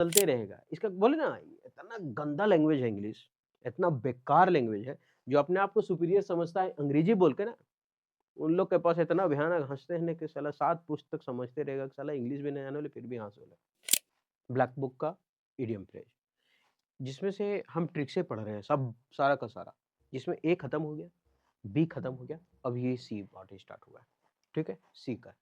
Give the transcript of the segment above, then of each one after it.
चलते रहेगा। इसका बोले ना इतना गंदा लैंग्वेज है इंग्लिश, इतना बेकार लैंग्वेज है, जो अपने आप को सुपीरियर समझता है अंग्रेजी बोल के ना, उन लोग के पास इतना भयानक हँसते हैं ना कि साला 7 पुस्तक समझते रहेगा कि साला इंग्लिश भी नहीं आने वाली फिर भी हँस रहा है। ब्लैक बुक का इडियम फ्रेज, जिसमें से हम ट्रिक से पढ़ रहे हैं सब सारा का सारा, जिसमें ए खत्म हो गया, बी खत्म हो गया, अब ये सी पार्ट स्टार्ट हुआ है, ठीक है? सी का।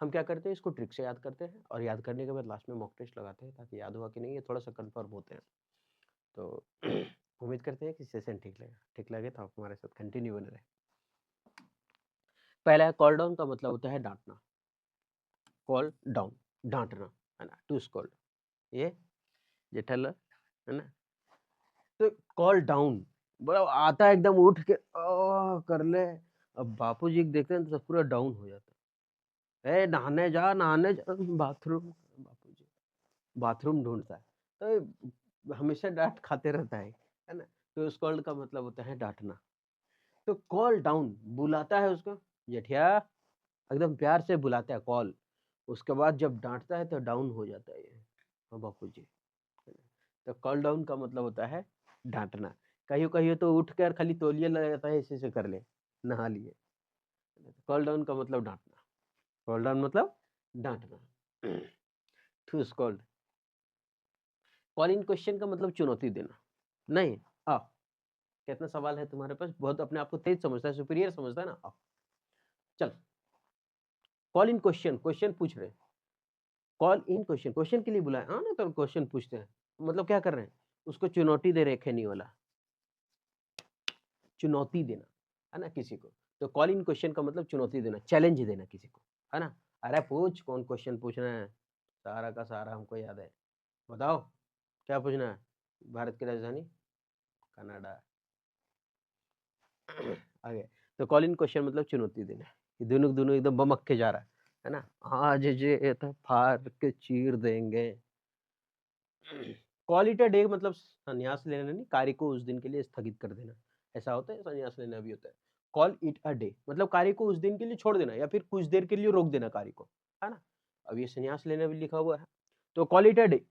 हम क्या करते हैं इसको ट्रिक से याद करते हैं और याद करने के बाद लास्ट में मॉक टेस्ट लगाते हैं ताकि याद हुआ कि नहीं ये थोड़ा-सा कन्फर्म होते हैं। तो उम्मीद करते हैं कि सेशन ठीक लगे तो आप हमारे साथ कंटिन्यू बने रहें। पहला है कॉल डाउन का मतलब होता है डाँटना, कॉल डाउन डाँटना, है ना? टू स्कॉल्ड ये जेठालाल, है ना? तो कॉल डाउन बड़ा आता है एकदम उठ के कर ले, अब बापूजी को देखते हैं तो सब पूरा डाउन हो जाता है। "ए नहाने जा बाथरूम" बापूजी बाथरूम ढूँढता है। तो हमेशा डाँट खाते रहता है ना? तो स्कॉल्ड का मतलब होता है डाँटना। तो कॉल डाउन बुलाता है उसको, "जेठिया" एकदम प्यार से बुलाता है कॉल। उसके बाद जब डाँटता है तो डाउन हो जाता है ये। हाँ, बापूजी। तो कॉल डाउन का मतलब होता है डाँटना। कहियो-कहियो तो उठकर खाली तौलिया लगा जाता है ऐसे-ऐसे कर ले, नहा लिए। कॉल डाउन का मतलब डाँटना। कॉल डाउन मतलब डाँटना। To scold. Call in question का मतलब चुनौती देना। नहीं, आ, कितना सवाल है तुम्हारे पास? बहुत अपने आप को तेज समझता है, सुपीरियर समझता है ना? आ, चल। कॉल इन क्वेश्चन, क्वेश्चन पूछ रहे हैं। कॉल इन क्वेश्चन, क्वेश्चन के लिए बुलाया। हाँ ना, तो क्वेश्चन पूछते हैं। मतलब क्या कर रहे हैं? उसको चुनौती दे रहे हैं खैनी वाला। चुनौती देना, है ना किसी को। तो कॉल इन क्वेश्चन का मतलब चुनौती देना, चैलेंज देना किसी को, है ना? अरे पूछ, कौन क्वेश्चन पूछना है? सारा का सारा हमको याद है। बताओ, क्या पूछना है? भारत की राजधानी? कनाडा। आगे, तो कॉल इन क्वेश्चन मतलब चुनौती देना। ये दोनों के दोनों एकदम बमक के जा रहा है ना? आज जे तो फाड़ के चीर देंगे। कॉल इट अ डे मतलब संन्यास लेना नहीं, कार्य को उस दिन के लिए स्थगित कर देना। ऐसा होता है, संन्यास लेना भी होता है। कॉल इट अ डे मतलब कार्य को उस दिन के लिए छोड़ देना या फिर कुछ देर के लिए रोक देना कार्य को, है ना? अब ये संन्यास लेना भी लिखा हुआ है। तो कॉल इट अ डे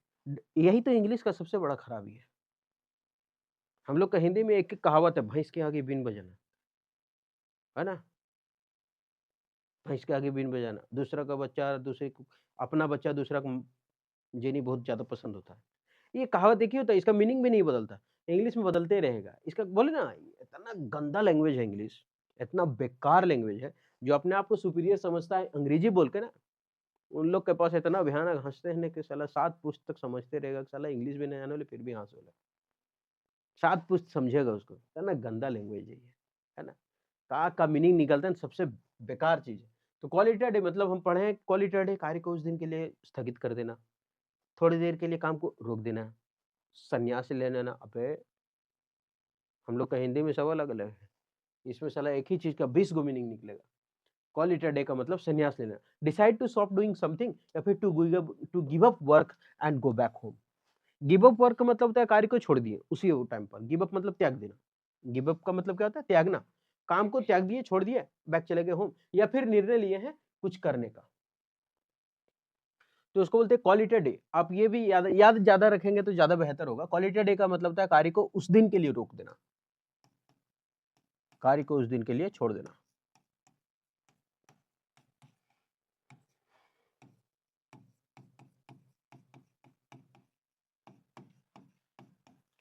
यही तो इंग्लिश का सबसे बड़ा खराबी है। हम लोग का हिंदी में एक-एक कहावत है, भैंस के आगे बीन बजाना, है ना? भैंस के आगे बीन बजाना, दूसरा का बच्चा दूसरे को अपना बच्चा दूसरा को जेनी बहुत ज़्यादा पसंद होता है। ये कहावत एक ही होता है, इसका मीनिंग भी नहीं बदलता। इंग्लिश में बदलते रहेगा। इसका बोले ना इतना गंदा लैंग्वेज है इंग्लिश, इतना बेकार लैंग्वेज है, जो अपने आप को सुपीरियर समझता है अंग्रेजी बोल के ना, उन लोग के पास इतना भयानक हँसते हैं ना कि साला 7 पुस्तक समझते रहेगा कि साला इंग्लिश भी नहीं आने वाली फिर भी हँस रहा है। 7 पुस्त समझेगा उसको, इतना गंदा लैंग्वेज है ये, है ना? का मीनिंग निकलता है ना सबसे बेकार चीज़ है। तो क्वालिटी डे मतलब हम पढ़े हैं क्वालिटी डे कार्य को उस दिन के लिए स्थगित कर देना, थोड़ी देर के लिए काम को रोक देना, संन्यास ले लेना। अबे! हम लोग का हिंदी में सब अलग-अलग है। इसमें साला एक ही चीज़ का 20 गो मीनिंग निकलेगा। कॉल इट अ डे का मतलब संन्यास लेना। Decide to stop doing something या फिर to give up work and go back home. Give up work का मतलब होता है कार्य को छोड़ दिए उसी वो टाइम पर। गिव अप मतलब त्याग देना। गिव अप का मतलब क्या होता है? त्यागना। काम को त्याग दिए, छोड़ दिए, बैक चले गए होम या फिर निर्णय लिए हैं कुछ करने का। तो उसको बोलते हैं कॉल इट अ डे। आप ये भी याद याद ज़्यादा रखेंगे तो ज़्यादा बेहतर होगा। कॉल इट अ डे का मतलब होता है कार्य को उस दिन के लिए रोक देना। कार्य को उस दिन के लिए छोड़ देना।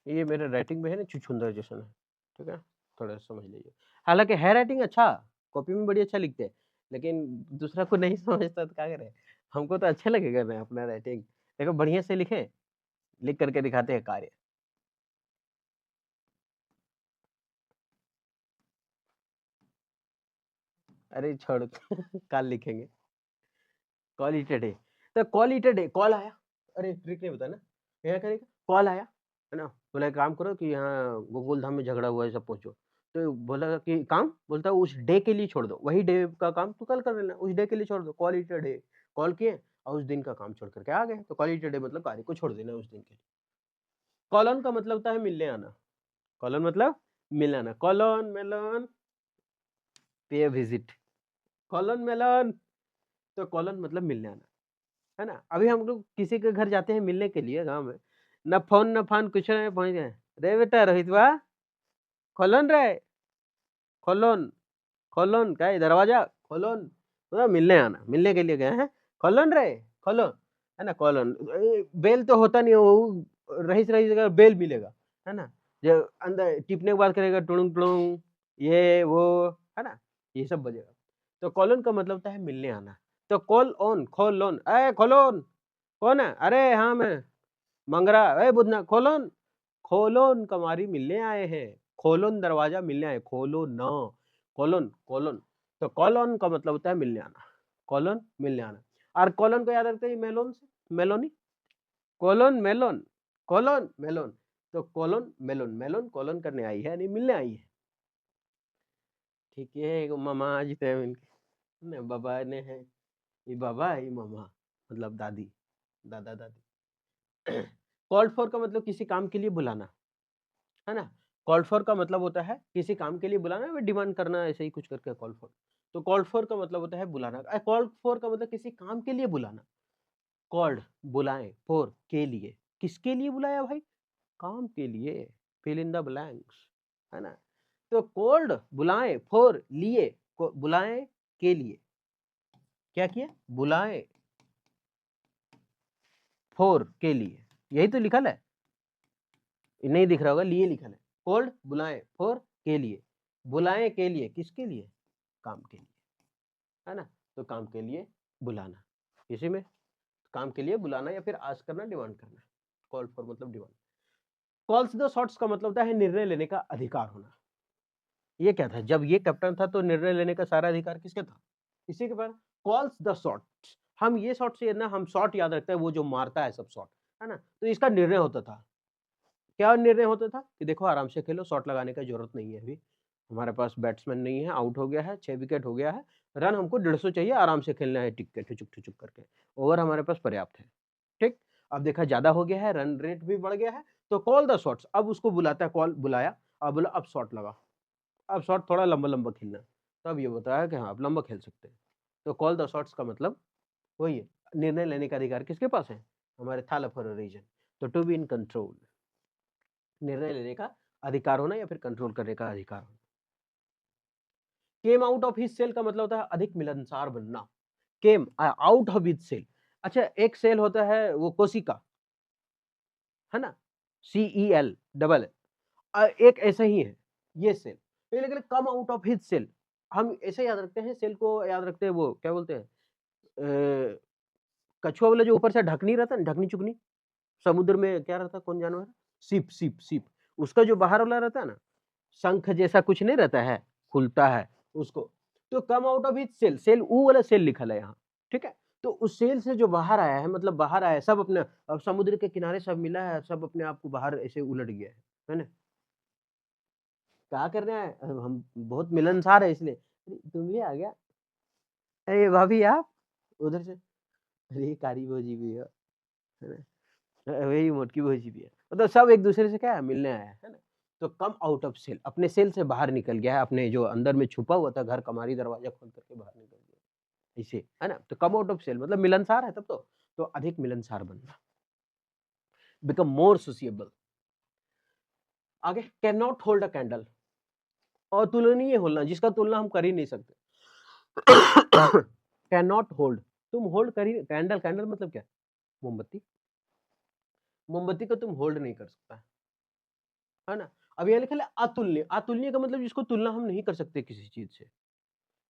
ये मेरे राइटिंग में है ना छुछुंदर जैसा है, ठीक है? थोड़ा समझ लीजिए। हालाँकि है राइटिंग अच्छा, कॉपी में बड़ी अच्छा लिखते हैं, लेकिन दूसरा को नहीं समझता तो क्या करें? हमको तो अच्छा लगेगा ना अपना राइटिंग, देखो बढ़िया से लिखें, लिख करके दिखाते हैं कार्य। अरे छोड़ कल लिखेंगे, कॉल इट अ डे। तो call it a day, call आया, अरे ट्रिक नहीं बताना, क्या करेगा? कॉल आया, है ना? बोला एक काम करो कि यहाँ गोकुलधाम में झगड़ा हुआ है सब पहुँचो। तो बोला कि काम? बोलता है उस डे के लिए छोड़ दो, वही डे का काम तू कल कर लेना, उस डे के लिए छोड़ दो, call it a day. Call किए और उस दिन का काम छोड़ कर के आ गए, तो कॉल इट अ डे मतलब कार्य को छोड़ देना उस दिन के लिए। कॉलन का मतलब होता है मिलने आना, कॉलन मतलब मिलने आना, कॉलन, मेलन, पे अ विजिट, कॉलन, मेलन, तो कॉलन मतलब मिलने आना। है ना? अभी हम लोग किसी के घर जाते हैं मिलने के लिए गाँव में, ना फ़ोन ना फान कुछ नहीं, पहुँच गए, "रे बेटा रोहितवा, खोलोन रे, खोलोन, खोलोन, क्या है दरवाजा खोलोन।" मतलब मिलने आना, मिलने के लिए गए हैं, "खोलोन रे, खोलो।" है ना? खोलोन बेल तो होता नहीं है, वो रईस-रईस का बेल मिलेगा, है ना? जो अंदर टिपने के बाद करेगा टुड़ुंग-टुड़ुंग, ये वो, है ना? ये सब बजेगा। तो कॉलोन का मतलब होता है मिलने आना। तो कॉल ऑन, खोल ऑन, "ए खोलोन, कौन है?" "अरे हाँ, मैं मंगरा, ए बुधना खोलोन, खोलोन कमारी मिलने आए हैं, खोलोन दरवाजा मिलने आए, खोलो न, कोलोन, कोलोन।" तो कॉल ऑन का मतलब होता है मिलने आना, कोलोन मिलने आना। और कोलोन को याद रखते हैं मेलोन से, मेलोनी, कोलोन मेलोन, कोलोन मेलोन। तो कोलोन मेलोन, मेलोन कोलोन करने आई है यानी मिलने आई है। ठीक है, एगो मामा जी थे इनके, ने बाबा ने है, ये बाबा ये मामा, मतलब दादी, दादा-दादी। कॉल्ड फॉर का मतलब किसी काम के लिए बुलाना, है ना? कॉल्ड फॉर का मतलब होता है किसी काम के लिए बुलाना या डिमांड करना, ऐसे ही कुछ करके कॉल्ड फॉर। तो कॉल्ड फॉर का मतलब होता है बुलाना। कॉल्ड फॉर का मतलब किसी काम के लिए बुलाना। कॉल्ड बुलाएं, फॉर के लिए, किसके लिए बुलाया भाई? काम के लिए। फिल इन द ब्लैंक्स, है ना? तो कॉल्ड बुलाएं, फॉर लिए, बुलाएं के लिए, क्या किया? बुलाएं फॉर के लिए, यही तो लिखल है, नहीं दिख रहा होगा, लिए लिखल है। कॉल्ड बुलाएं, फॉर के लिए, बुलाएं के लिए, किसके लिए? काम के लिए, है ना? तो काम के लिए बुलाना, इसी में काम के लिए बुलाना या फिर आस्क करना, डिमांड करना। कॉल फॉर मतलब डिमांड। कॉल्स द शॉट्स का मतलब होता है निर्णय लेने का अधिकार होना। ये क्या था? जब ये कैप्टन था तो निर्णय लेने का सारा अधिकार किसके था? इसी के पास। कॉल्स द शॉट्स, हम ये शॉट से ना, हम शॉट याद रखते हैं, वो जो मारता है सब शॉट, है ना? तो इसका निर्णय होता था, क्या निर्णय होता था कि देखो आराम से खेलो, शॉट लगाने का जरूरत नहीं है, अभी हमारे पास बैट्समैन नहीं है, आउट हो गया है, 6 विकेट हो गया है, रन हमको 150 चाहिए, आराम से खेलना है, टिक के ठुचुक ठुचुक करके, ओवर हमारे पास पर्याप्त है। ठीक, अब देखा ज्यादा हो गया है, रन रेट भी बढ़ गया है, तो कॉल द शॉट्स, अब उसको बुलाता है, कॉल बुलाया, अब बोला अब शॉट लगा, अब शॉट थोड़ा लंबा लंबा खेलना है, तब ये बताया कि हाँ आप लंबा खेल सकते हैं। तो कॉल द शॉट्स का मतलब वही है, निर्णय लेने का अधिकार किसके पास है? हमारे थाला फॉर अ रीजन। तो टू बी इन कंट्रोल, निर्णय लेने का अधिकार होना या फिर कंट्रोल करने का अधिकार होना। Came out of his shell का मतलब होता है अधिक मिलनसार बनना। Came out of his shell, अच्छा एक सेल होता है वो कोशिका, है ना? CEL डबल, एक ऐसा ही है ये सेल, ये लेकिन come out of his shell, हम ऐसे याद रखते हैं, सेल को याद रखते हैं, वो क्या बोलते हैं, अ, कछुआ वाला जो ऊपर से ढकनी रहता है ना, ढकनी चुकनी, समुद्र में क्या रहता है, कौन जानवर है? सीप, सीप, सीप, उसका जो बाहर वाला रहता है ना, शंख जैसा कुछ नहीं रहता है, खुलता है उसको, तो come out of each shell, shell ऊ वाला सेल लिखल है यहाँ, ठीक है? तो उस सेल से जो बाहर आया है, मतलब बाहर आया है, सब अपने, अब समुद्र के किनारे सब मिला है, सब अपने आप को बाहर ऐसे उलट गया है ना? क्या कर रहे हैं? हम बहुत मिलनसार है इसलिए, अरे तुम भी आ गया, अरे भाभी आप उधर से, अरे कारी भौजी भी है ना? वही मोटकी भौजी भी है, मतलब सब एक दूसरे से क्या है, मिलने आया है ना? तो कम आउट ऑफ सेल, अपने सेल से बाहर निकल गया है, अपने जो अंदर में छुपा हुआ था घर कमारी, दरवाजा खोल करके बाहर निकल गया, इसे, है ना? तो कम आउट ऑफ सेल मतलब मिलनसार है तब तो अधिक मिलनसार बनना, बिकम मोर सोशिएबल। आगे, can not hold a candle, अतुलनीय होना, जिसका तुलना हम कर ही नहीं सकते। कैन नॉट होल्ड, तुम होल्ड कर ही, कैंडल, कैंडल मतलब क्या? मोमबत्ती, मोमबत्ती को तुम होल्ड नहीं कर सकता, है ना? अब यहाँ लिखा है अतुल्य, अतुल्य का मतलब जिसको तुलना हम नहीं कर सकते किसी चीज से,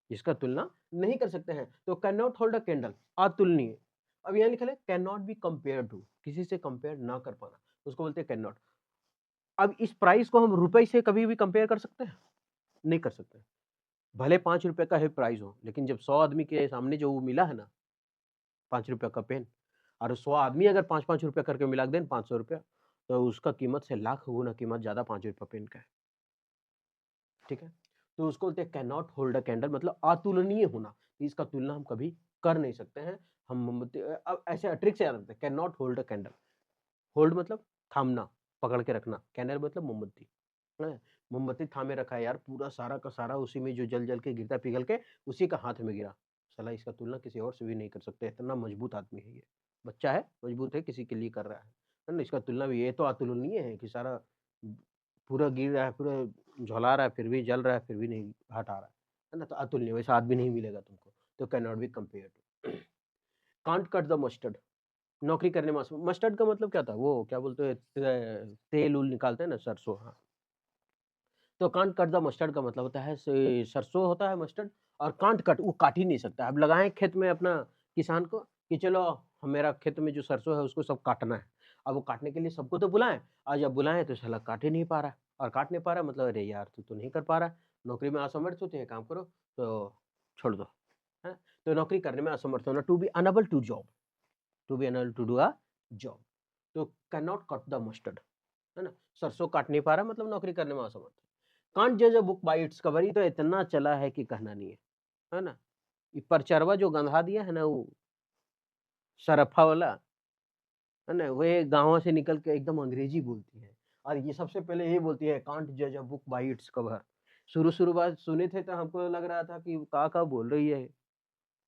जिसका तुलना नहीं कर सकते हैं, तो can not hold a candle, अतुलनीय। अब यहाँ लिखा है can not be compare to, किसी से कंपेयर ना कर पाना, उसको बोलते हैं कैन नॉट। अब इस प्राइस को हम रुपए से कभी भी कंपेयर कर सकते हैं? नहीं कर सकते, भले 5 रुपए का है प्राइस हो, लेकिन जब 100 आदमी के सामने जो वो मिला है ना, 5 रुपए का पेन, और 100 आदमी अगर 5-5 रुपए करके मिला दें 500 रुपया, तो उसका कीमत से लाख गुना कीमत ज्यादा 5 रुपए पेन का है, ठीक है? तो उसको बोलते हैं can not hold a candle, मतलब अतुलनीय होना, इसका तुलना हम कभी कर नहीं सकते हैं। हम मोमबत्ती, अब ऐसे ट्रिक से याद रखते हैं, can not hold a candle, hold मतलब थामना, पकड़ के रखना, कैंडल मतलब मोमबत्ती, है? मोमबत्ती थामे रखा है यार, पूरा सारा का सारा उसी में जो जल जल के गिरता पिघल के उसी का हाथ में गिरा, साला इसका तुलना किसी और से भी नहीं कर सकते, इतना मजबूत आदमी है ये। बच्चा है, मजबूत है, किसी के लिए कर रहा है ना? इसका तुलना भी ये तो अतुलनीय है कि सारा पूरा गिर रहा है, पूरा झुला रहा है, फिर भी जल रहा है, फिर भी नहीं हटा रहा है ना? तो अतुलनीय, वैसा आदमी नहीं मिलेगा तुमको, तो can not be compared to. Can't cut the mustard, नौकरी करने में मस्टर्ड का मतलब क्या था? वो क्या बोलते हैं, तेल-वूल निकालते हैं ना, सरसों, हाँ। तो कांट कट द मस्टर्ड का मतलब होता है सरसों होता है मस्टर्ड, और कांट कट, वो काट ही नहीं सकता। अब लगाएँ खेत में अपना किसान को कि चलो मेरा खेत में जो सरसों है उसको सब काटना है। अब वो काटने के लिए सबको तो बुलाएँ, और जब बुलाएँ तो साला काट ही नहीं पा रहा है, और काट नहीं पा रहा मतलब अरे यार तू तो नहीं कर पा रहा है, नौकरी में असमर्थ हो तो ये काम करो, तो छोड़ दो, हैं? तो नौकरी करने में असमर्थ होना, to be unable to job, to be unable to do a job. तो can not cut the mustard, है ना? सरसों काट नहीं पा रहा मतलब नौकरी करने में असमर्थ है। कांट जज a book by its cover, ये तो इतना चला है कि कहना नहीं है ना? ये परचरवा जो गंधा दिया है ना, वो सरफा वाला, है ना? वे गाँव से निकल के एकदम अंग्रेजी बोलती है, और ये सबसे पहले यही बोलती है, कांट जज a book by its cover. शुरू-शुरू बात सुने थे तो हमको लग रहा था कि का बोल रही है,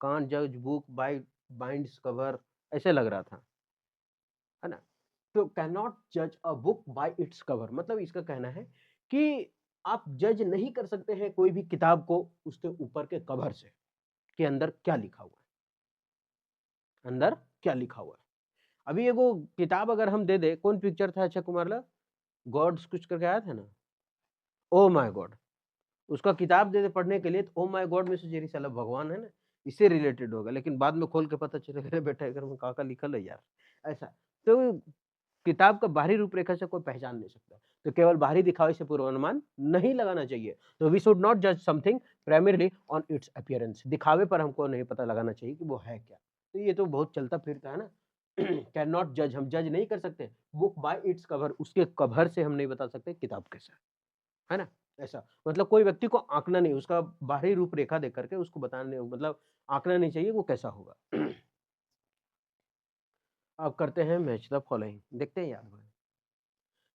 कांट जज बुक बाय बाइंड्स कवर, ऐसे लग रहा था, है ना? तो कैन नॉट जज a book by its cover, मतलब इसका कहना है कि आप जज नहीं कर सकते हैं कोई भी किताब को उसके ऊपर के कवर से, कि अंदर क्या लिखा हुआ है, अंदर क्या लिखा हुआ है। अभी एगो किताब अगर हम दे दे, कौन पिक्चर था अक्षय कुमार ला, गॉड्स कुछ करके आया था ना, ओ माय गॉड, उसका किताब दे दे पढ़ने के लिए, तो ओ माय गॉड में से जेरी साला भगवान है ना, इससे रिलेटेड होगा, लेकिन बाद में खोल के पता चला अरे बेटा अगर में का लिखल है यार, ऐसा। तो किताब का बाहरी रूपरेखा से कोई पहचान नहीं सकता, तो केवल बाहरी दिखावे से पूर्वानुमान नहीं लगाना चाहिए। तो वी शुड नॉट जज something primarily on it's appearance, दिखावे पर हमको नहीं पता लगाना चाहिए कि वो है क्या। तो ये तो बहुत चलता फिरता है ना। कैन नॉट जज, हम जज नहीं कर सकते बुक बाय इट्स कवर, उसके कवर से हम नहीं बता सकते किताब कैसा है ना? ऐसा मतलब कोई व्यक्ति को आंकना नहीं, उसका बाहरी रूपरेखा देख करके उसको बताने, मतलब आंकना नहीं चाहिए वो कैसा होगा। अब करते हैं मैच द फॉलोइंग, देखते हैं यार।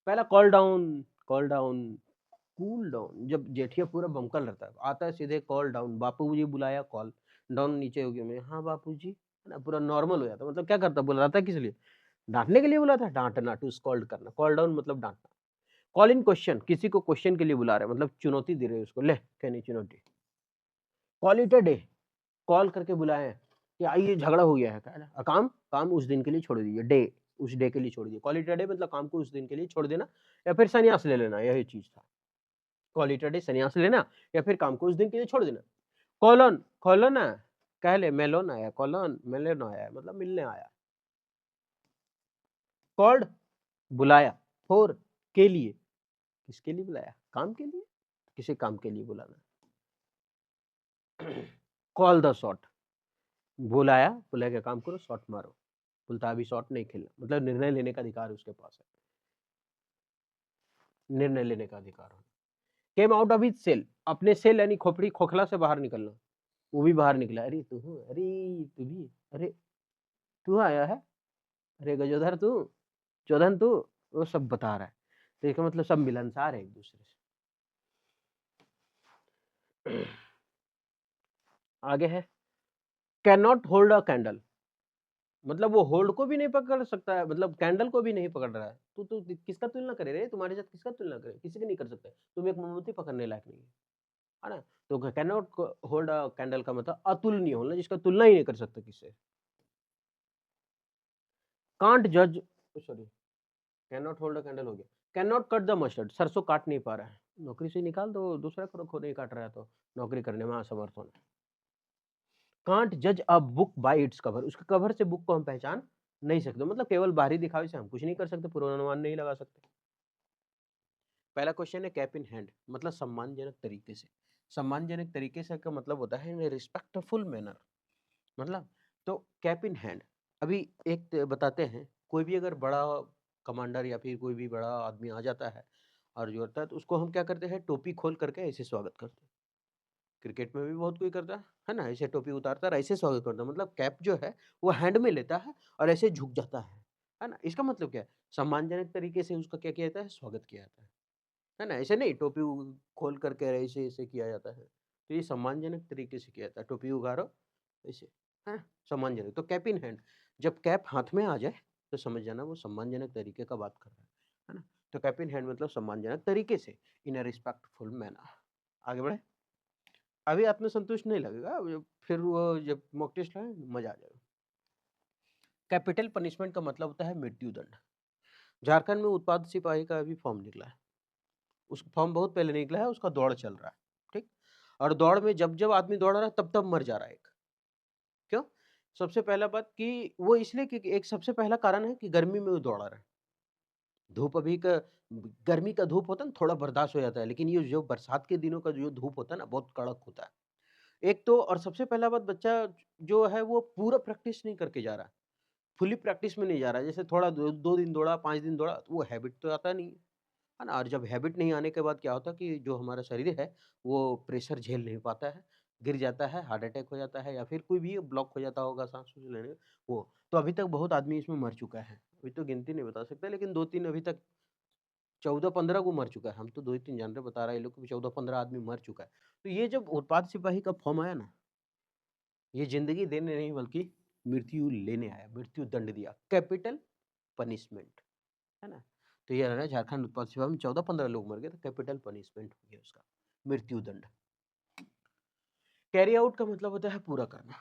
पहला कॉल डाउन, कूल डाउन, जब जेठिया पूरा बमकल रहता है, आता है सीधे कॉल डाउन, बापूजी बुलाया, कॉल डाउन नीचे हो गया, मैं हाँ बापूजी, है ना? पूरा नॉर्मल हो जाता, मतलब क्या करता, बुलाता किस लिए? डांटने के लिए बुला था, डांटना, टू स्कॉल्ड करना, कॉल डाउन मतलब डांटना। कॉल इन क्वेश्चन, किसी को क्वेश्चन के लिए बुला रहे हैं, मतलब चुनौती दे रहे हैं उसको, ले कहनी चुनौती। Call it a day, call करके बुलाए कि आइए झगड़ा हो गया है, क्या है ना? काम काम उस दिन के लिए छोड़ दीजिए, डे उस डे के लिए छोड़ दीजिए, कॉल इट अ डे मतलब काम को उस दिन के लिए छोड़ देना, या फिर संन्यास ले लेना, यही चीज था। कॉल इट अ डे, संन्यास लेना, या फिर काम को उस दिन के लिए छोड़ देना। कॉलन, कॉलन है, कह ले मेलोन आया, कॉलन मेलोन आया मतलब मिलने आया। कॉल्ड, बुलाया, फॉर, के लिए, किसके लिए बुलाया? काम के लिए, किसी काम के लिए बुलाना। कॉल द शॉट, बुलाया, बुलाया क्या काम करो, शॉट मारो, बोलता अभी शॉट नहीं खेलना, मतलब निर्णय लेने का अधिकार उसके पास है, निर्णय लेने का अधिकार है। Came out of his shell, अपने सेल यानी खोपड़ी खोखला से बाहर निकलना, वो भी बाहर निकला, अरे तू, अरे तू भी, अरे तू आया है, अरे गजोधर तू, चौधन तू, वो सब बता रहा है। तो इसका मतलब सब मिलनसार है एक दूसरे से। आगे है, can not hold a candle, मतलब वो होल्ड को भी नहीं पकड़ सकता है, मतलब कैंडल को भी नहीं पकड़ रहा है। तू किसका तुलना करे रे, तुम्हारे साथ किसका तुलना करे, किसी का नहीं कर सकते, तुम एक मोमबत्ती पकड़ने लायक नहीं है ना? तो can not hold a candle का मतलब अतुलनीय होना, जिसका तुलना ही नहीं कर सकते किससे। कांट जज, sorry, can not hold a candle हो गया। Can not cut the mustard, सरसों काट नहीं पा रहा है, नौकरी से निकाल दो, दूसरा करो, खुद नहीं काट रहा है तो नौकरी करने में असमर्थ होना। कांट जज a book by its cover, उसके कवर से बुक को हम पहचान नहीं सकते, मतलब केवल बाहरी दिखावे से हम कुछ नहीं कर सकते, पूर्वानुमान नहीं लगा सकते। पहला क्वेश्चन है कैप इन हैंड, मतलब सम्मानजनक तरीके से, सम्मानजनक तरीके से का मतलब होता है इन रिस्पेक्टफुल मैनर, मतलब तो कैप इन हैंड। अभी एक बताते हैं, कोई भी अगर बड़ा कमांडर या फिर कोई भी बड़ा आदमी आ जाता है और जो होता है, तो उसको हम क्या करते हैं, टोपी खोल करके ऐसे स्वागत करते हैं। क्रिकेट में भी बहुत कोई करता है ना? ऐसे टोपी उतारता है और ऐसे स्वागत करता है, मतलब कैप जो है वो हैंड में लेता है और ऐसे झुक जाता है ना? इसका मतलब क्या है? सम्मानजनक तरीके से उसका क्या किया जाता है? स्वागत किया जाता है ना? ऐसे नहीं टोपी खोल करके ऐसे-ऐसे किया जाता है। तो ये सम्मानजनक तरीके से किया जाता है, टोपी उतारो ऐसे, है ना? सम्मानजनक, तो कैप इन हैंड, जब कैप हाथ में आ जाए, तो समझ जाना वो सम्मानजनक तरीके का बात कर रहा है ना? तो कैप इन हैंड मतलब सम्मानजनक तरीके से, इन अ रिस्पेक्टफुल मैनर। आगे बढ़े? अभी आत्मसंतुष्ट नहीं लगेगा, फिर वो जब मॉक टेस्ट है मजा आ जाएगा। कैपिटल पनिशमेंट का मतलब होता है मृत्युदंड। झारखंड में उत्पाद सिपाही का अभी फॉर्म निकला है। उस फॉर्म बहुत पहले निकला है, उसका दौड़ चल रहा है, ठीक? और दौड़ में जब आदमी दौड़ रहा है तब मर जा रहा है एक। क्यों? सबसे पहला बात कि वो इसलिए क्योंकि एक सबसे पहला कारण है कि गर्मी में वो दौड़ा रहा है। धूप अभी का गर्मी का धूप होता है ना, थोड़ा बर्दाश्त हो जाता है, लेकिन ये जो बरसात के दिनों का जो धूप होता है ना, बहुत कड़क होता है। एक तो और सबसे पहला बात, बच्चा जो है वो पूरा प्रैक्टिस नहीं करके जा रहा है, फुली प्रैक्टिस में नहीं जा रहा है। जैसे थोड़ा 2 दिन दौड़ा, 5 दिन दौड़ा, तो वो हैबिट तो आता नहीं है ना? और जब हैबिट नहीं आने के बाद क्या होता है कि जो हमारा शरीर है, वो प्रेशर झेल नहीं पाता है, गिर जाता है, हार्ट अटैक हो जाता है या फिर कोई भी ब्लॉक हो जाता होगा साँस-वाँस लेने में, वो। तो अभी तक बहुत आदमी इसमें मर चुका है। अभी तो गिनती नहीं बता सकते, लेकिन 2-3 अभी तक 14-15 को मर चुका है। हम तो 2 ही 3 जान रहे, बता रहा है ये लोग कि 14-15 आदमी मर चुका है। तो ये जब उत्पाद सिपाही का फॉर्म आया ना, ये ज़िंदगी देने नहीं बल्कि मृत्यु लेने आया, मृत्यु दंड दिया, कैपिटल पनिशमेंट, है ना? तो ये रहा झारखंड उत्पाद सिपाही में 14-15 लोग मर गए, तो कैपिटल पनिशमेंट हो गया उसका, मृत्यु दंड। कैरी आउट का मतलब होता है पूरा करना।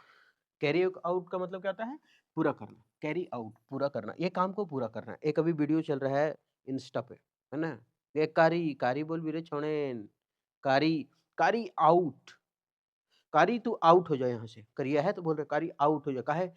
कैरी आउट का मतलब क्या होता है? पूरा करना। कैरी आउट, पूरा करना, ये काम को पूरा करना। एक अभी वीडियो चल रहा है इंस्टा पे, है ना? ये कारी, कारी बोल भी रे छोड़ेन, कारी, कारी आउट, कारी तू आउट हो जा यहाँ से। करिया है तो बोल रहे कारी आउट हो जा, काहे?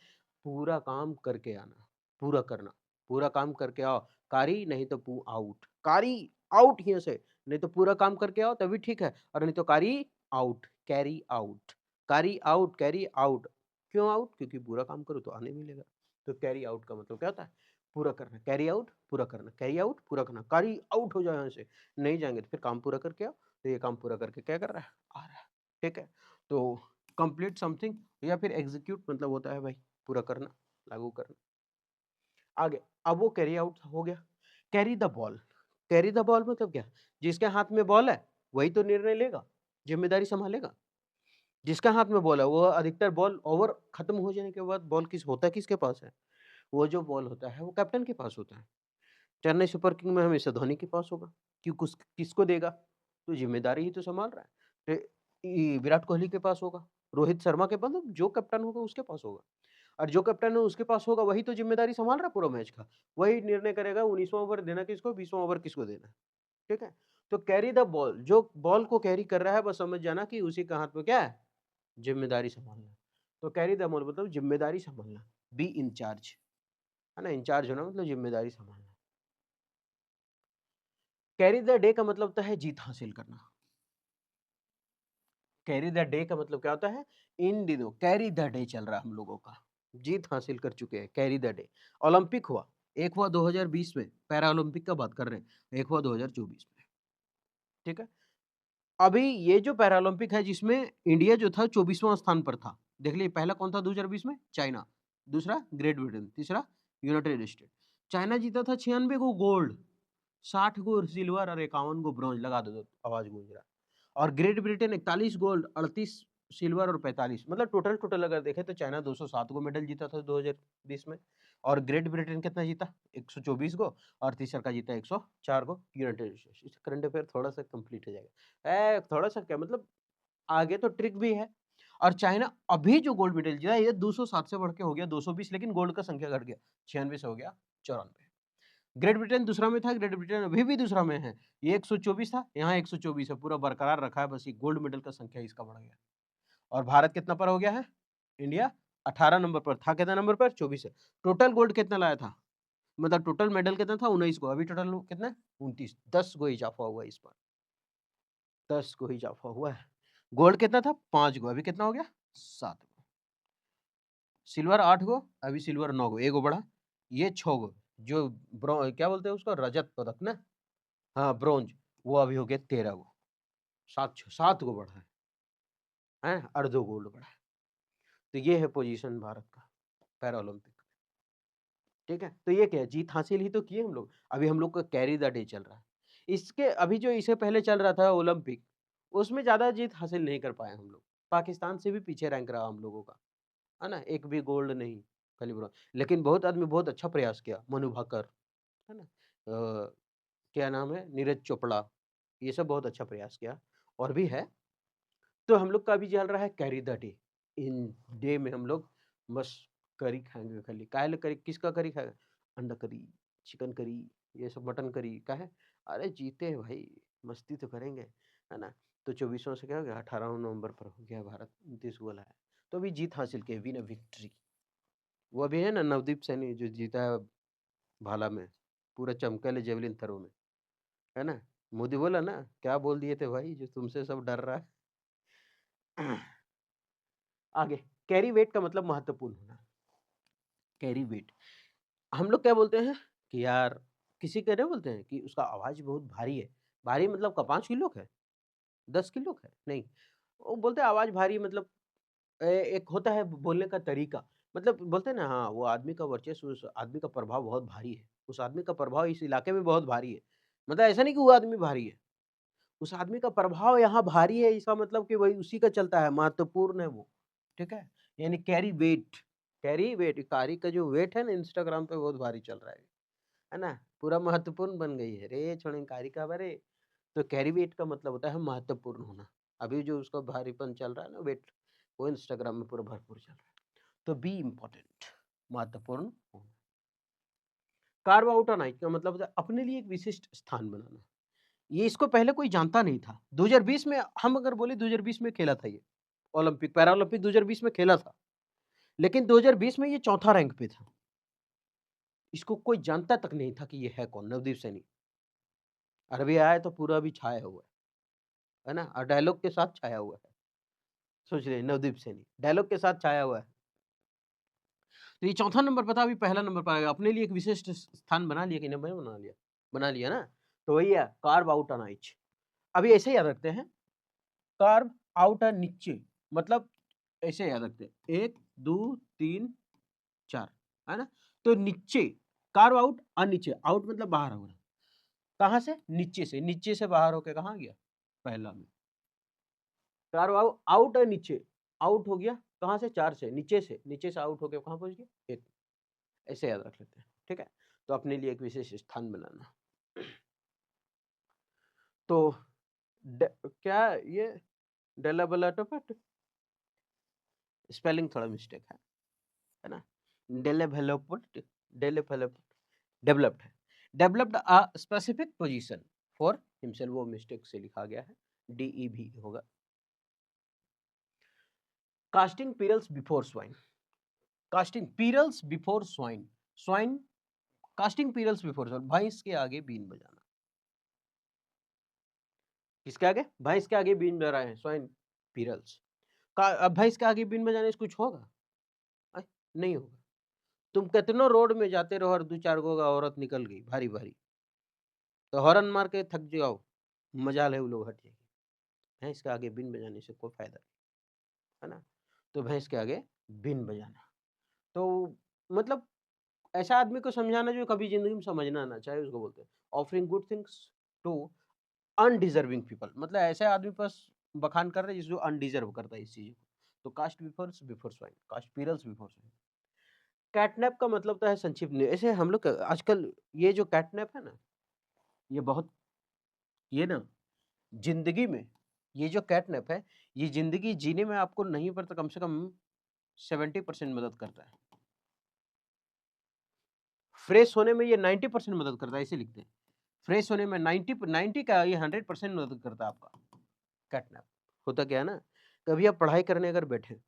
पूरा काम करके आना, पूरा करना, पूरा काम करके आओ। कारी नहीं तो पू आउट, कारी आउट यहाँ से, नहीं तो पूरा काम करके आओ तभी ठीक है, और नहीं तो कारी आउट, कैरी आउट, कारी आउट, कैरी आउट। क्यों आउट? क्योंकि पूरा काम करो तो आने मिलेगा। तो कैरी आउट का मतलब क्या होता है? पूरा करना, कैरी आउट पूरा करना, कैरी आउट पूरा करना, कारी आउट हो जाओ यहाँ से। नहीं जाएँगे तो फिर काम पूरा करके आओ, तो ये काम पूरा करके क्या कर रहा है? आ रहा है, ठीक है? तो कंप्लीट समथिंग या फिर एग्जीक्यूट मतलब होता है भाई पूरा करना, लागू करना। आगे, अब वो कैरी आउट हो गया। Carry the ball, carry the ball मतलब क्या? जिसके हाथ में बॉल है वही तो निर्णय लेगा, जिम्मेदारी संभालेगा। जिसका हाथ में बॉल है वो अधिकतर बॉल ओवर खत्म हो जाने के बाद बॉल किसके पास है? वो जो बॉल होता है वो कैप्टन के पास होता है। चेन्नई सुपर किंग में हमेशा धोनी के पास होगा, क्यों किसको देगा? तो ज़िम्मेदारी ही तो सँभाल रहा है। विराट कोहली के पास होगा, रोहित शर्मा के पास, मतलब जो कप्तान होगा उसके पास होगा, और जो कप्तान है उसके पास होगा वही तो ज़िम्मेदारी सँभाल रहा है पूरा मैच का। वही निर्णय करेगा 19वाँ ओवर देना किसको, 20वाँ ओवर किसको देना है, ठीक है? तो कैरी द बॉल, जो बॉल को कैरी कर रहा है बस समझ जाना कि उसी के हाथ में क्या है? ज़िम्मेदारी सँभालना। तो कैरी द बॉल मतलब ज़िम्मेदारी सँभालना, बी इन चार्ज, है ना? इंचार्ज होना मतलब ज़िम्मेदारी सँभालना। कैरी द डे का मतलब होता है जीत हासिल करना। कैरी द डे का मतलब क्या होता है? इन दिनों कैरी द डे चल रहा है हम लोगों का। जीत हासिल कर चुके हैं, कैरी द डे। ओलंपिक हुआ, एक हुआ 2020 में, पैरा ओलंपिक का बात कर रहे हैं, एक हुआ 2024 में, ठीक है? अभी ये जो पैरा ओलंपिक है जिसमें इंडिया जो था 24वां स्थान पर था। देख लीजिए पहला कौन था 2020 में? चाइना, दूसरा ग्रेट ब्रिटेन, तीसरा यूनाइटेड स्टेट। चाइना जीता था 96 गो गोल्ड, 60 गो सिल्वर और 51 गो ब्रॉन्ज, लगा दो तो आवाज़ गूंज रहा है। और ग्रेट ब्रिटेन 41 गोल्ड, 38 सिल्वर और 45, मतलब टोटल अगर देखें तो चाइना 207 गो मेडल जीता था 2020 में, और ग्रेट ब्रिटेन कितना जीता? 124 गो, और तीसरा का जीता 104 गो यूनाइटेड स्टेट्स। करंट अफेयर थोड़ा-सा कंप्लीट हो जाएगा। थोड़ा-सा क्या मतलब आगे तो ट्रिक भी है। और चाइना अभी जो गोल्ड मेडल जीता ये 207 से बढ़ के हो गया 220, लेकिन गोल्ड का संख्या घट गया, 96 से हो गया 94। ग्रेट ब्रिटेन दूसरा में था, ग्रेट ब्रिटेन अभी भी दूसरा में है। ये 124 था, यहाँ 124 है, पूरा बरकरार रखा है, बस ये गोल्ड मेडल का संख्या इसका बढ़ गया। और भारत कितना पर हो गया है? इंडिया 18 नंबर पर था, कितना नंबर पर? 24 है। टोटल गोल्ड कितना लाया था? मतलब टोटल मेडल कितना था? 19 गो, अभी टोटल कितना? 29, 10 गो इजाफा हुआ इस बार, 10 गो इजाफा हुआ है। गोल्ड कितना था? 5 गो, अभी कितना हो गया? 7 गो। सिल्वर 8 गो, अभी सिल्वर 9 गो, 1 गो बढ़ा। ये 6 गो, जो क्या बोलते हैं उसको, रजत पदक ना? हाँ, ब्रोंज, वो अभी हो गया 13 गो, 7 गो बढ़ा है, और 2 गोल्ड बढ़ा है। तो ये है पोजीशन भारत का पैरा ओलंपिक, ठीक है? तो ये क्या है, जीत हासिल ही तो किए हम लोग। अभी हम लोग का कैरी द डे चल रहा है। इसके अभी जो इससे पहले चल रहा था ओलंपिक, उसमें ज़्यादा जीत हासिल नहीं कर पाए हम लोग। पाकिस्तान से भी पीछे रैंक रहा हम लोगों का। है ना? एक भी गोल्ड नहीं, खाली ब्रॉन्ज। लेकिन बहुत आदमी बहुत अच्छा प्रयास किया, मनु भाकर, है ना? क्या नाम है? नीरज चोपड़ा, ये सब बहुत अच्छा प्रयास किया और भी है। तो हम लोग का अभी चल रहा है carry the day. In day में हम लोग बस करी खाएँगे खाली। काहे ले करी किसका करी खाएगा? अंडा करी, चिकन करी, ये सब मटन करी, काहे? अरे जीते हैं भाई, मस्ती तो करेंगे, है ना? तो 24वाँ से क्या हो गया 18वाँ नवंबर पर हो गया भारत 29 गोल है। तो अभी जीत हासिल की है, विन अ विक्ट्री। वो अभी है ना नवदीप सैनी जो जीता है भाला में, पूरा चमकैले जेवलिन थ्रो में, है ना? मोदी बोला ना, क्या बोल दिए थे भाई जो तुमसे सब डर रहा है। आगे, कैरी वेट का मतलब महत्वपूर्ण होना। कैरी वेट, हम लोग क्या बोलते हैं कि यार किसी को नहीं बोलते हैं कि उसका आवाज़ बहुत भारी है। भारी मतलब का 5 किलो का है, 10 किलो का है? नहीं, वो बोलते हैं आवाज़ भारी मतलब एक होता है बोलने का तरीका। मतलब बोलते हैं ना हाँ, वो आदमी का वर्चस्व, उस आदमी का प्रभाव बहुत भारी है। उस आदमी का प्रभाव इस इलाके में बहुत भारी है। मतलब ऐसा नहीं कि वो आदमी भारी है। उस आदमी का प्रभाव यहाँ भारी है, इसका मतलब कि वही उसी का चलता है, महत्वपूर्ण है वो, ठीक है? यानी कैरी वेट कारी का जो वेट है ना इंस्टाग्राम पे बहुत भारी चल रहा है ना? पूरा महत्वपूर्ण बन गई है, रे छोड़ें कारी का बारे। तो कैरी वेट का मतलब होता है महत्वपूर्ण होना। अभी जो उसका भारीपन चल रहा है ना वेट, वो इंस्टाग्राम में पूरा भरपूर चल रहा है। तो बी इम्पोर्टेंट, महत्वपूर्ण होना। कार्व आउट अ नाइट का मतलब होता है अपने लिए एक विशिष्ट स्थान बनाना। ये इसको पहले कोई जानता नहीं था। 2020 में हम अगर बोले 2020 में खेला था ये, ओलंपिक पैरालंपिक 2020 में खेला था। लेकिन 2020 में ये चौथा रैंक पे था। इसको कोई जानता तक नहीं था कि ये है कौन? नवदीप सैनी। और अभी आया तो पूरा अभी छाया हुआ है ना? और डायलॉग के साथ छाया हुआ है। सोच रहे नवदीप सैनी, डायलॉग के साथ छाया हुआ है। तो ये चौथा नंबर पे था, अभी पहला नंबर पर आएगा। अपने लिए एक विशिष्ट स्थान बना लिया कि नहीं भाई बना लिया? बना लिया ना? तो वही है कार्व आउट अ नाइच। अभी ऐसे याद रखते हैं, कार्व आउट अ नीचे मतलब ऐसे याद रखते हैं 1, 2, 3, 4 है ना? तो नीचे कार्व आउट नीचे, आउट मतलब बाहर हो रहा। कहाँ से? नीचे से बाहर होके कहाँ गया? पहला में। कार्व आउट है नीचे, आउट हो गया कहाँ से? 4 से, नीचे से आउट होके कहाँ पहुँच गया? 1। ऐसे याद रख लेते हैं, ठीक है? तो अपने लिए एक विशेष स्थान बनाना। तो क्या ये डेलाबलाटोपट स्पेलिंग थोड़ा मिस्टेक है ना? डेलेवेलोप्ड डेलेवेलोप्ड डेवलप्ड है। Developed a specific position for himself, वो मिस्टेक से लिखा गया है, डीईवी होगा। Casting pearls before swine, casting pearls before swine, swine casting pearls before swine, भैंस के आगे बीन बजाना। किसके आगे? भैंस के आगे बीन बजा रहे हैं स्वाइन पीरल्स का। अब भैंस के आगे बीन बजाने से कुछ होगा? नहीं होगा। तुम कितनों रोड में जाते रहो और 2-4 गो औरत निकल गई भारी भारी, तो हॉर्न मार के थक जाओ, मजाल है वो लोग हट जाएगी। भैंस के आगे बीन बजाने से कोई फायदा नहीं, है ना? तो भैंस के आगे बीन बजाना, तो मतलब ऐसा आदमी को समझाना जो कभी जिंदगी में समझना ना चाहे, उसको बोलते हैं offering good things to undeserving people. मतलब ऐसे आदमी पास बखान कर रहे हैं जिसको अनडिजर्व करता है इस चीज को। तो cast befores before swine, cast pearls before swine. Catnap का मतलब तो है संक्षिप्त में। ऐसे हम लोग आजकल ये जो कैटनैप है ना, ये बहुत, ये ना जिंदगी में, ये जो कैटनैप है, ये जिंदगी जीने में आपको नहीं पड़ता, कम से कम 70% मदद करता है। फ्रेश होने में ये 90% मदद करता है, ऐसे लिखते हैं। फ्रेश होने में 90 का ये 100% मदद करता है आपका कैटनैप। होता क्या है ना, कभी आप पढ़ाई करने अगर बैठे,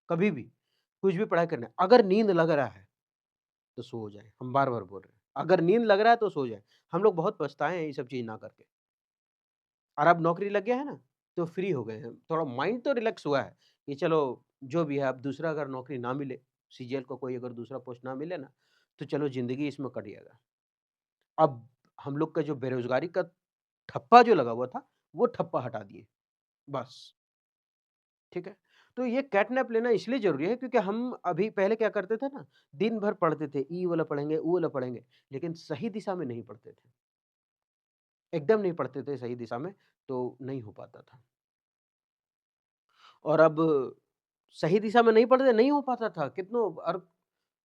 कभी भी कुछ भी पढ़ाई करने, अगर नींद लग रहा है तो सो जाए। हम बार-बार बोल रहे हैं, अगर नींद लग रहा है तो सो जाए। हम लोग बहुत पछताए हैं ये सब चीज़ ना करके। और अब नौकरी लग गया है ना, तो फ्री हो गए हैं। थोड़ा माइंड तो रिलैक्स हुआ है कि चलो जो भी है, अब दूसरा अगर नौकरी ना मिले, सीजीएल को कोई अगर दूसरा पोस्ट ना मिले ना, तो चलो ज़िंदगी इसमें कट जाएगा। अब हम लोग का जो बेरोज़गारी का ठप्पा जो लगा हुआ था, वो ठप्पा हटा दिए, बस, ठीक है? तो ये कैटनैप लेना इसलिए ज़रूरी है क्योंकि हम अभी पहले क्या करते थे ना, दिन भर पढ़ते थे, ई वाला पढ़ेंगे, ऊ वाला पढ़ेंगे, लेकिन सही दिशा में नहीं पढ़ते थे। एकदम नहीं पढ़ते थे सही दिशा में, तो नहीं हो पाता था। और अब सही दिशा में नहीं पढ़ते, नहीं हो पाता था, कितनों और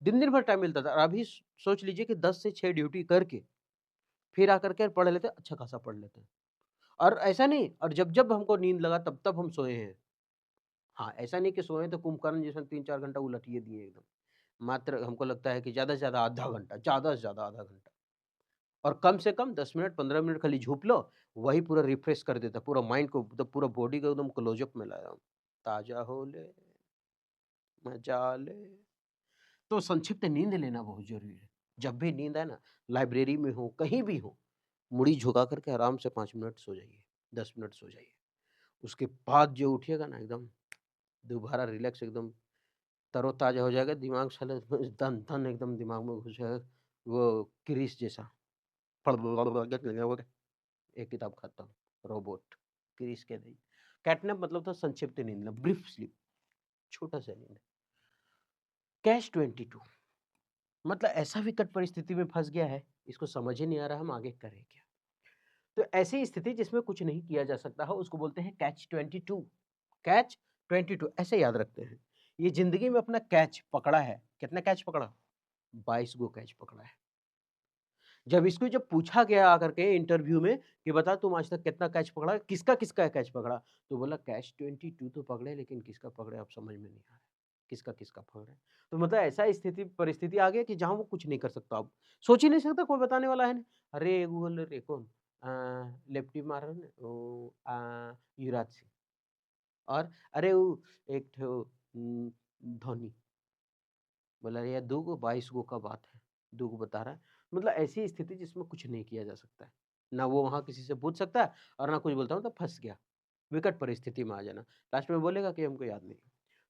दिन-दिन भर टाइम मिलता था और अभी सोच लीजिए कि 10 से 6 ड्यूटी करके, फिर आकर के पढ़ लेते हैं, अच्छा खासा पढ़ लेते हैं। और ऐसा नहीं और जब-जब हमको नींद लगा तब-तब हम सोए हैं। हाँ, ऐसा नहीं कि सोए तो कुंभकर्ण जैसा 3-4 घंटा उलटिए दिए एकदम। मात्र हमको लगता है कि ज़्यादा से ज़्यादा आधा घंटा, ज़्यादा से ज़्यादा आधा घंटा और कम से कम 10 मिनट, 15 मिनट खाली झूप लो, वही पूरा रिफ्रेश कर देता है, पूरा माइंड को मतलब पूरा बॉडी को एकदम क्लोज़अप में लाया। ताज़ा हो ले, मजा ले। तो संक्षिप्त नींद लेना बहुत ज़रूरी है। जब भी नींद आए ना, लाइब्रेरी में हो, कहीं भी हो, मुड़ी झुका करके आराम से 5 मिनट सो जाइए, 10 मिनट सो जाइए। उसके बाद जो उठिएगा ना एकदम दोबारा रिलैक्स एकदम तरोताज़ा हो जाएगा, दिमाग साला दन-दन एकदम दिमाग में घुस जाएगा, वो क्रिस जैसा। एक किताब खत्म, रोबोट, क्रिस के नहीं। कैटनैप मतलब था संक्षिप्त नींद लेना, ब्रीफ स्लीप, छोटा-सा नींद। कैच 22 मतलब ऐसा विकट परिस्थिति में फँस गया है, इसको समझ ही नहीं आ रहा हम आगे करें क्या? तो ऐसी स्थिति जिसमें कुछ नहीं किया जा सकता है उसको बोलते हैं कैच 22। कैच 22 ऐसे याद रखते हैं। ये ज़िंदगी में अपना कैच पकड़ा है, कितना कैच पकड़ा? 22 गो कैच पकड़ा है। जब पूछा गया आकर के इंटरव्यू में कि बता तुम आज तक कितना कैच पकड़ा? किसका कैच पकड़ा? तो बोला कैच 22 तो पकड़े लेकिन किसका पकड़े अब समझ में नहीं आ रहा है। किसका पकड़े? तो मतलब ऐसा परिस्थिति आ गया कि जहाँ वो कुछ नहीं कर सकता अब। सोच ही नहीं सकता कोई बताने वाला है नहीं। अरे गूगल रे कौन? लेफ्टी मारन युवराज सिंह और अरे वो एक ठो धोनी। बोला यार 2 गो 22 गो का बात है, 2 गो बता रहा है। मतलब ऐसी स्थिति जिसमें कुछ नहीं किया जा सकता है। ना वो वहाँ किसी से पूछ सकता है और ना कुछ बोलता हूँ तो फँस गया। विकट परिस्थिति में आ जाना। लास्ट में बोलेगा कि हमको याद नहीं।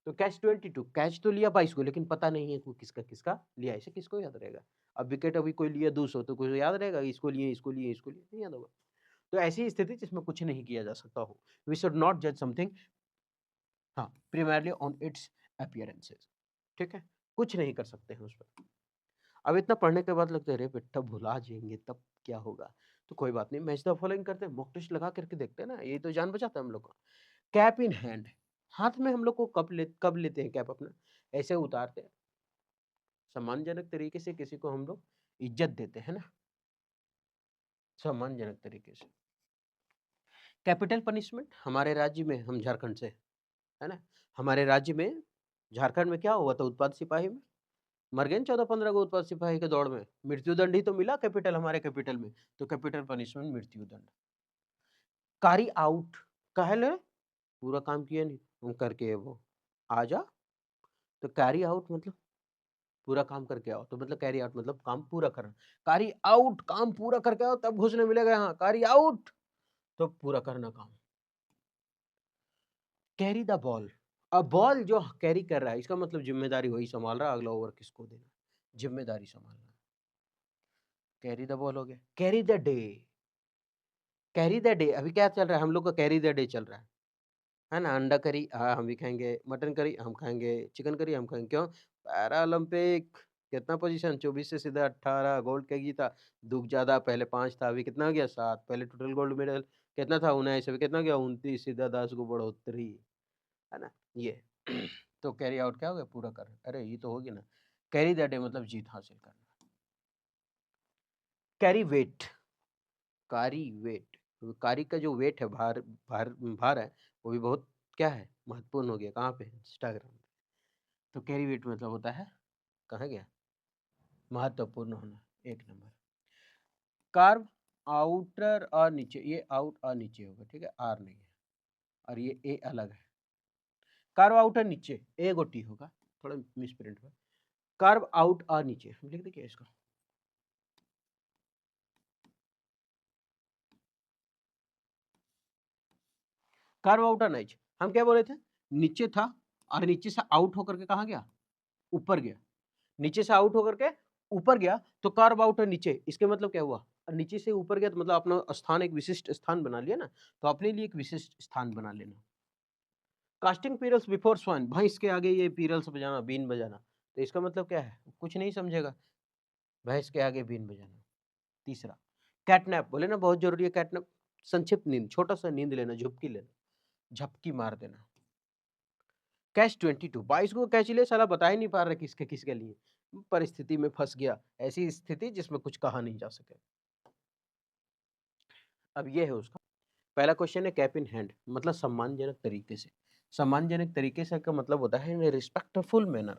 तो कैच 22 कैच तो लिया 22 को लेकिन पता नहीं है वो किसका लिया है, इसे किसको याद रहेगा? अब विकेट अभी कोई लिया 200 तो कोई याद रहेगा इसको लिए, नहीं याद होगा। तो ऐसी स्थिति जिसमें कुछ नहीं किया जा सकता हो। वी शुड नॉट जज समथिंग हाँ, primarily on its appearances ठीक है? कुछ नहीं कर सकते हैं उस पर। अब इतना पढ़ने के बाद लगता है अरे बेटा भुला जाएँगे तब क्या होगा? तो कोई बात नहीं मैच द फॉलोइंग करते हैं, मॉक टेस्ट लगा करके देखते हैं ना, यही तो जान बचाता है हम लोग का। कैप इन हैंड हाथ में हम लोग को कब लेते हैं कैप अपना? ऐसे उतारते हैं, सम्मानजनक तरीके से किसी को हम लोग इज़्ज़त देते हैं ना, सम्मानजनक तरीके से। कैपिटल पनिशमेंट हमारे राज्य में हम झारखंड से, है ना? हमारे राज्य में झारखंड में क्या हुआ था उत्पाद सिपाही में? मर गए ना 14-15 गो उत्पाद सिपाही के दौड़ में। मृत्युदंड ही तो मिला कैपिटल हमारे कैपिटल में। तो कैपिटल पनिशमेंट मृत्युदंड। कार्य आउट काहे ले? पूरा काम किया नहीं, हम करके वो आ जा। तो कैरी आउट मतलब पूरा काम करके आओ। तो मतलब कैरी आउट मतलब काम पूरा करना। कार्य आउट काम पूरा करके आओ तब घुसने मिलेगा यहाँ। कार्य आउट तो पूरा करना काम। कैरी द बॉल अब बॉल जो कैरी कर रहा है इसका मतलब जिम्मेदारी वही संभाल रहा है, अगला ओवर किसको देना? जिम्मेदारी संभालना। कैरी द बॉल हो गया। Carry the day carry the day अभी क्या चल रहा है? हम लोग का कैरी द डे चल रहा है ना? अंडा करी हम भी खाएँगे, मटन करी हम खाएँगे, चिकन करी हम खाएँगे, क्यों? पैरालंपिक कितना पोज़ीशन 24 से सीधा 18 गोल्ड क्या जीता, दुःख ज़्यादा पहले 5 था, अभी कितना हो गया 7 पहले टोटल गोल्ड मेडल कितना था 19 अभी कितना हो गया 29 सीधा 10 को बढ़ोतरी, है ना? ये तो कैरी आउट क्या हो गया? पूरा कर अरे ये तो हो गया ना, कैरी द डे मतलब जीत हासिल करना। कैरी वेट कारी वेट कारी का जो वेट है भार है वो भी बहुत क्या है महत्वपूर्ण हो गया कहाँ पे इंस्टाग्राम पे तो कैरी वेट मतलब होता है कहाँ गया महत्वपूर्ण होना एक नंबर कार्व आउटर और नीचे ये आउट और नीचे होगा ठीक है आर नहीं है और ये ए अलग है कार्व आउटर नीचे ए गोटी होगा थोड़ा मिसप्रिंट हुआ कार्व आउट और नीचे हम लिख देखिए इसको कार्व आउटर नीचे हम क्या बोले थे नीचे था और नीचे से आउट होकर के कहाँ गया ऊपर गया नीचे से आउट होकर के ऊपर गया तो कार्व आउट है नीचे इसके मतलब क्या हुआ और नीचे से ऊपर गया तो मतलब अपना स्थान एक विशिष्ट स्थान बना लिया ना तो अपने लिए एक विशिष्ट स्थान बना लेना कास्टिंग पीरल्स बिफोर स्वाइन भैंस के आगे ये पीरल्स बजाना बीन बजाना तो इसका मतलब क्या है कुछ नहीं समझेगा भैंस के आगे बीन बजाना तीसरा कैटनैप बोले ना बहुत जरूरी है कैटनैप संक्षिप्त नींद छोटा सा नींद लेना झुपकी लेना झपकी मार देना कैच 22 22 को कैच लिए, साला बता ही नहीं पा रहा किसके किसके लिए। परिस्थिति में फंस गया, ऐसी स्थिति जिसमें कुछ कहा नहीं जा सके। अब ये है उसका पहला क्वेश्चन है कैप इन हैंड, मतलब सम्मानजनक तरीके से। सम्मानजनक तरीके से का मतलब होता है इन रिस्पेक्टफुल मैनर,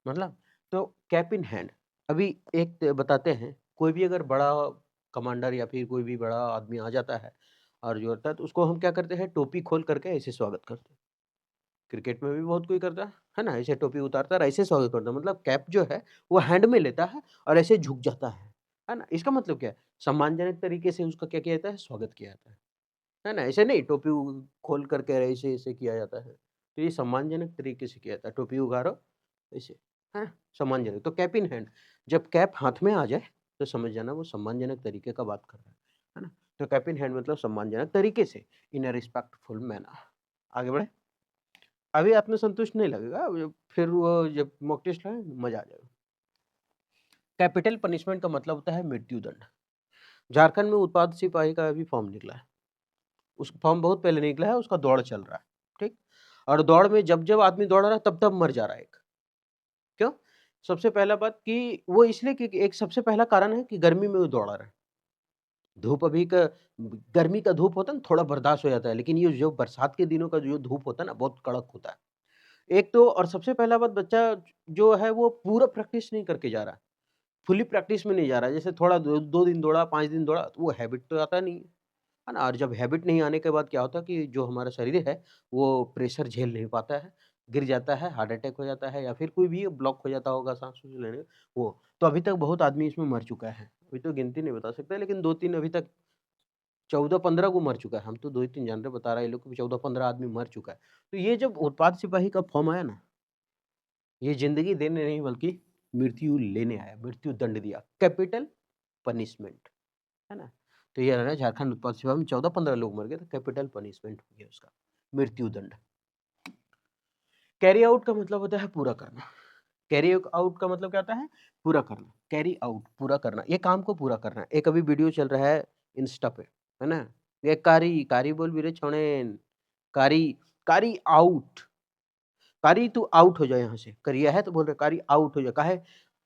मतलब तो कैप इन हैंड। अभी एक बताते हैं, कोई भी अगर बड़ा कमांडर या फिर कोई भी बड़ा आदमी आ जाता है और जो होता है तो उसको हम क्या करते हैं, टोपी खोल करके ऐसे स्वागत करते हैं। क्रिकेट में भी बहुत कोई करता है ना, ऐसे टोपी उतारता है और ऐसे स्वागत करता है, मतलब कैप जो है वो हैंड में लेता है और ऐसे झुक जाता है ना। इसका मतलब क्या है, सम्मानजनक तरीके से उसका क्या किया जाता है, स्वागत किया जाता है ना। ऐसे नहीं टोपी खोल करके ऐसे ऐसे किया जाता है, तो ये सम्मानजनक तरीके से किया जाता है, टोपी उगाड़ो ऐसे, है सम्मानजनक। तो कैप इन हैंड, जब कैप हाथ में आ जाए तो समझ जाना वो सम्मानजनक तरीके का बात कर रहा है ना। तो कैप इन हैंड मतलब सम्मानजनक तरीके से, इन अ रिस्पेक्टफुल मैनर। आगे बढ़े। अभी आत्मसंतुष्ट नहीं लगेगा, फिर वो जब मॉक टेस्ट है मजा आ जाएगा। कैपिटल पनिशमेंट का मतलब होता है मृत्युदंड। झारखंड में उत्पाद सिपाही का अभी फॉर्म निकला है, उस फॉर्म बहुत पहले निकला है, उसका दौड़ चल रहा है, ठीक। और दौड़ में जब जब आदमी दौड़ रहा है तब तब मर जा रहा है एक। क्यों? सबसे पहला बात कि वो इसलिए कि एक सबसे पहला कारण है कि गर्मी में वो दौड़ा रहा है। धूप अभी का गर्मी का धूप होता है ना, थोड़ा बर्दाश्त हो जाता है, लेकिन ये जो बरसात के दिनों का जो धूप होता है ना बहुत कड़क होता है। एक तो और सबसे पहला बात, बच्चा जो है वो पूरा प्रैक्टिस नहीं करके जा रहा है, फुली प्रैक्टिस में नहीं जा रहा है। जैसे थोड़ा 2 दिन दौड़ा, 5 दिन दौड़ा, तो वो हैबिट तो आता नहीं है ना। और जब हैबिट नहीं आने के बाद क्या होता है कि जो हमारा शरीर है, वो प्रेशर झेल नहीं पाता है, गिर जाता है, हार्ट अटैक हो जाता है या फिर कोई भी ब्लॉक हो जाता होगा साँस-वाँस लेने में, वो। तो अभी तक बहुत आदमी इसमें मर चुका है। अभी तो गिनती नहीं बता सकते, लेकिन 2-3 अभी तक 14-15 को मर चुका है। हम तो 2 ही 3 जान रहे, बता रहा है ये लोग कि 14-15 आदमी मर चुका है। तो ये जब उत्पाद सिपाही का फॉर्म आया ना, ये ज़िंदगी देने नहीं बल्कि मृत्यु लेने आया, मृत्यु दंड दिया, कैपिटल पनिशमेंट, है ना? तो ये रहा झारखंड उत्पाद सिपाही में 14-15 लोग मर गए, तो कैपिटल पनिशमेंट हो गया उसका, मृत्यु दंड। कैरी आउट का मतलब होता है पूरा करना। कैरी आउट का मतलब क्या होता है? पूरा करना। कैरी आउट पूरा करना, ये काम को पूरा करना। एक अभी वीडियो चल रहा है इंस्टा पे, है ना? ये कारी, कारी बोल वीरे छोड़ेन, कारी, कारी आउट। कारी तू आउट हो जा यहाँ से, करिया है तो बोल रहे कारी आउट हो जा, काहे?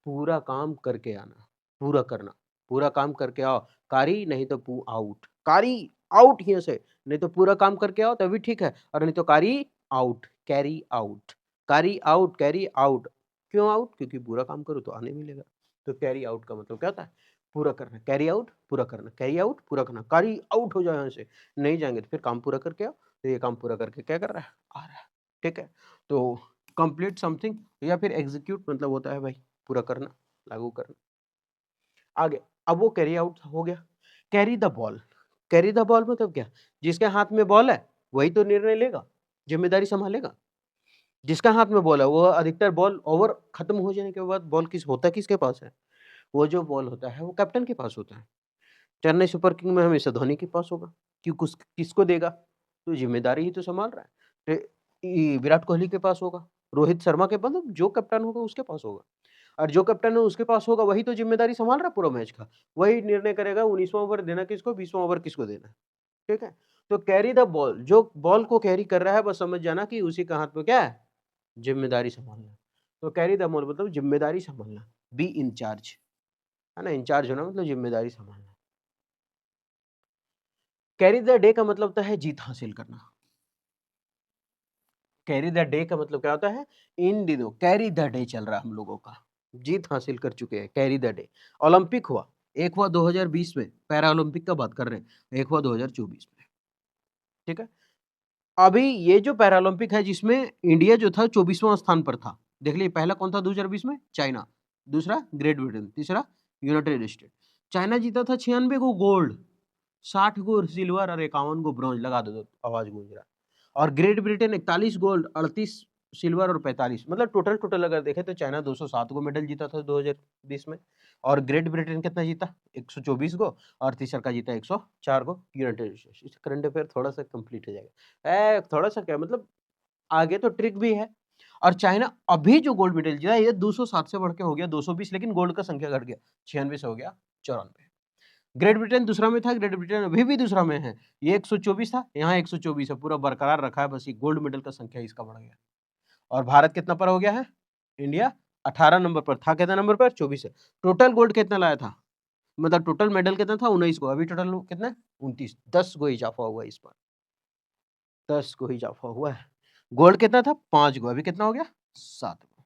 पूरा काम करके आना, पूरा करना, पूरा काम करके आओ, कारी नहीं तो पू आउट, कारी आउट यहाँ से, नहीं तो पूरा काम करके आओ तभी ठीक है, और नहीं तो कारी आउट, कैरी आउट, कारी आउट, कैरी आउट। क्यों आउट? क्योंकि पूरा काम करो तो आने मिलेगा। तो कैरी आउट का मतलब क्या होता है? पूरा करना, कैरी आउट पूरा करना, कैरी आउट पूरा करना, कारी आउट हो जाओ यहाँ से, नहीं जाएँगे तो फिर काम पूरा करके आओ, तो ये काम पूरा करके क्या कर रहा है? आ रहा है, ठीक है? तो कंप्लीट समथिंग या फिर एग्जीक्यूट मतलब होता है भाई पूरा करना, लागू करना। आगे, अब वो कैरी आउट हो गया। Carry the ball, carry the ball मतलब क्या? जिसके हाथ में बॉल है वही तो निर्णय लेगा, जिम्मेदारी संभालेगा। जिसका हाथ में बॉल है वो अधिकतर बॉल ओवर खत्म हो जाने के बाद बॉल किस होता है, किसके पास है? वो जो बॉल होता है वो कैप्टन के पास होता है। चेन्नई सुपर किंग में हमेशा धोनी के पास होगा, क्यों किसको देगा? तो ज़िम्मेदारी ही तो सँभाल रहा है। विराट कोहली के पास होगा, रोहित शर्मा के पास, मतलब जो कप्तान होगा उसके पास होगा। और जो कप्तान है उसके पास होगा, वही तो ज़िम्मेदारी सँभाल रहा है पूरा मैच का। वही निर्णय करेगा 19वाँ ओवर देना किसको, 20वाँ ओवर किसको देना है, ठीक है? तो कैरी द बॉल, जो बॉल को कैरी कर रहा है बस समझ जाना कि उसी का हाथ में क्या है, ज़िम्मेदारी सँभालना। तो कैरी द बॉल मतलब ज़िम्मेदारी सँभालना, बी इन चार्ज, है ना? इंचार्ज होना मतलब ज़िम्मेदारी सँभालना। कैरी द डे का मतलब होता है जीत हासिल करना। कैरी द डे का मतलब क्या होता है? इन दिनों कैरी द डे चल रहा है हम लोगों का। जीत हासिल कर चुके हैं, कैरी द डे। ओलंपिक हुआ, एक हुआ 2020 में, पैरा ओलंपिक का बात कर रहे हैं, एक हुआ 2024 में, ठीक है? अभी ये जो पैरा ओलंपिक है जिसमें इंडिया जो था 24वां स्थान पर था। देख लीजिए पहला कौन था 2020 में? चाइना, दूसरा ग्रेट ब्रिटेन, तीसरा यूनाइटेड स्टेट। चाइना जीता था 96 गो गोल्ड, 60 गो सिल्वर और 51 गो ब्रॉन्ज, लगा दो आवाज गूंज रहा है। और ग्रेट ब्रिटेन 41 गोल्ड, 38 सिल्वर और 45, मतलब टोटल अगर देखें तो चाइना 207 गो मेडल जीता था 2020 में, और ग्रेट ब्रिटेन कितना जीता? 124 गो, और तीसरा का जीता 104 गो यूनाइटेड स्टेट्स। इससे करंट अफेयर थोड़ा सा कंप्लीट हो जाएगा। थोड़ा सा क्या मतलब, आगे तो ट्रिक भी है। और चाइना अभी जो गोल्ड मेडल जीता ये 207 से बढ़ के हो गया 220, लेकिन गोल्ड का संख्या घट गया, 96 से हो गया 94। ग्रेट ब्रिटेन दूसरा में था, ग्रेट ब्रिटेन अभी भी दूसरा में है। ये 124 था, यहाँ 124 है, पूरा बरकरार रखा है, बस ये गोल्ड मेडल का संख्या इसका बढ़ गया। और भारत कितना पर हो गया है? इंडिया 18 नंबर पर था, कितना नंबर पर? 24 है। टोटल गोल्ड कितना लाया था, मतलब टोटल मेडल कितना था? 19 को, अभी टोटल कितना? 29, 10 को इजाफा हुआ इस बार, 10 को इजाफा हुआ है। गोल्ड कितना था? 5 को, अभी कितना हो गया? 7 को।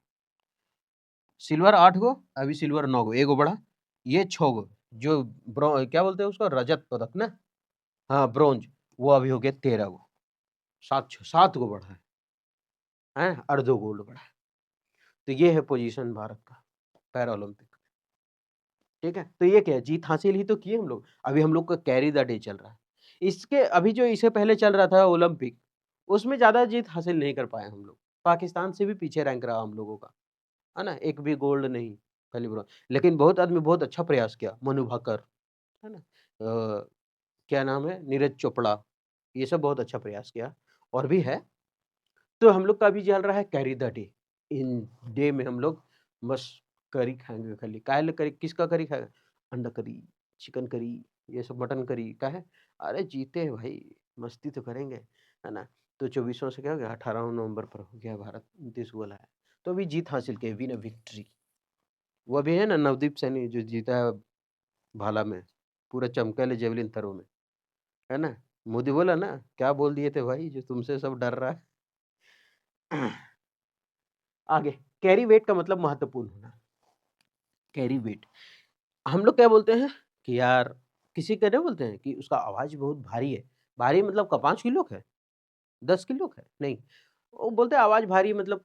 सिल्वर 8 को, अभी सिल्वर 9 को, 1 को बढ़ा। ये 6 को, जो क्या बोलते हैं उसको, रजत पदक ना, हाँ ब्रोंज, वो अभी हो गया 13 को, 7 को बढ़ा है, अर्धो गोल्ड बढ़ा है। तो ये है पोजीशन भारत का पैरा ओलंपिक। ठीक है, तो ये क्या है, जीत हासिल ही तो किए हम लोग। अभी हम लोग का कैरी द डे चल रहा है। इसके अभी जो इससे पहले चल रहा था ओलंपिक, उसमें ज़्यादा जीत हासिल नहीं कर पाए हम लोग। पाकिस्तान से भी पीछे रैंक रहा हम लोगों का, है ना? एक भी गोल्ड नहीं, खाली ब्रोंज। लेकिन बहुत आदमी बहुत अच्छा प्रयास किया, मनु भाकर, है ना? क्या नाम है? नीरज चोपड़ा, ये सब बहुत अच्छा प्रयास किया और भी है। तो हम लोग का अभी चल रहा है carry the day. In day में हम लोग बस करी खाएँगे खाली। काहे ले करी, किसका करी खाएगा? अंडा करी, चिकन करी, ये सब मटन करी, काहे? अरे जीते हैं भाई, मस्ती तो करेंगे, है ना? तो 24वाँ से क्या हो गया, 18वाँ नवंबर पर हो गया भारत, 29 गोल आया। तो अभी जीत हासिल की, विन अ विक्ट्री। वो अभी है ना नवदीप सैनी जो जीता है भाला में, पूरा चमकैले जेवलिन थ्रो में, है ना? मोदी बोला ना, क्या बोल दिए थे भाई, जो तुमसे सब डर रहा है। आगे, कैरी वेट का मतलब महत्वपूर्ण होना। कैरी वेट, हम लोग क्या बोलते हैं कि यार, किसी का नहीं बोलते हैं कि उसका आवाज़ बहुत भारी है। भारी मतलब का 5 किलो का है, 10 किलो का है? नहीं, वो बोलते हैं आवाज़ भारी, मतलब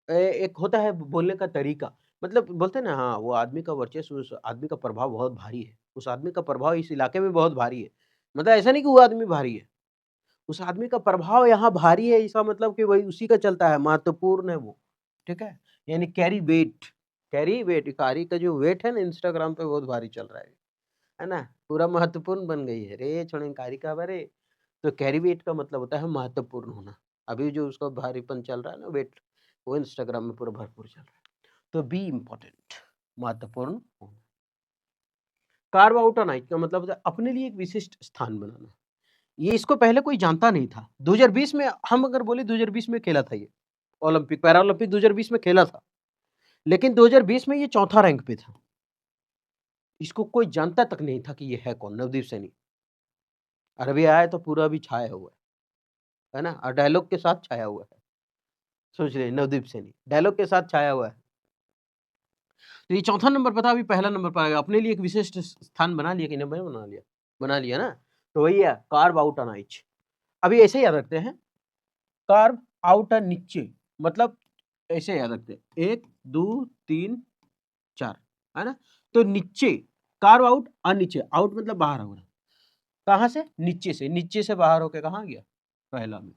एक होता है बोलने का तरीका, मतलब बोलते हैं ना, हाँ, वो आदमी का वर्चस्व, उस आदमी का प्रभाव बहुत भारी है। उस आदमी का प्रभाव इस इलाके में बहुत भारी है। मतलब ऐसा नहीं कि वो आदमी भारी है, उस आदमी का प्रभाव यहाँ भारी है, इसका मतलब कि वही उसी का चलता है, महत्वपूर्ण है वो, ठीक है? यानी कैरी वेट, कारी का जो वेट है ना, इंस्टाग्राम पे बहुत भारी चल रहा है ना? पूरा महत्वपूर्ण बन गई है, रे छोड़ें कारी का बारे। तो कैरी वेट का मतलब होता है महत्वपूर्ण होना। अभी जो उसका भारीपन चल रहा है ना, वेट, वो इंस्टाग्राम में पूरा भरपूर चल रहा है। तो बी इम्पोर्टेंट, महत्वपूर्ण होना। कार्व आउट अ नाइट का मतलब होता है अपने लिए एक विशिष्ट स्थान बनाना। ये इसको पहले कोई जानता नहीं था। 2020 में हम अगर बोले, 2020 में खेला था ये ओलंपिक, पैरा ओलंपिक 2020 में खेला था। लेकिन 2020 में ये चौथा रैंक पे था। इसको कोई जानता तक नहीं था कि ये है कौन, नवदीप सैनी। और अभी आया तो पूरा अभी छाया हुआ है ना? और डायलॉग के साथ छाया हुआ है। सोच रहे नवदीप सैनी डायलॉग के साथ छाया हुआ है। तो ये चौथा नंबर पे था, अभी पहला नंबर पर आ गया। अपने लिए एक विशिष्ट स्थान बना लिया कि नहीं बना लिया? बना लिया ना? तो वही है, कार्व आउट एन आइच। अभी ऐसे याद रखते हैं, कार्व आउट अ नीचे, मतलब ऐसे याद रखते हैं, 1 2 3 4, है ना? तो नीचे, कार्व आउट अ नीचे, आउट मतलब बाहर हो रहा। कहाँ से? नीचे से, नीचे से बाहर होके कहाँ गया? पहला में।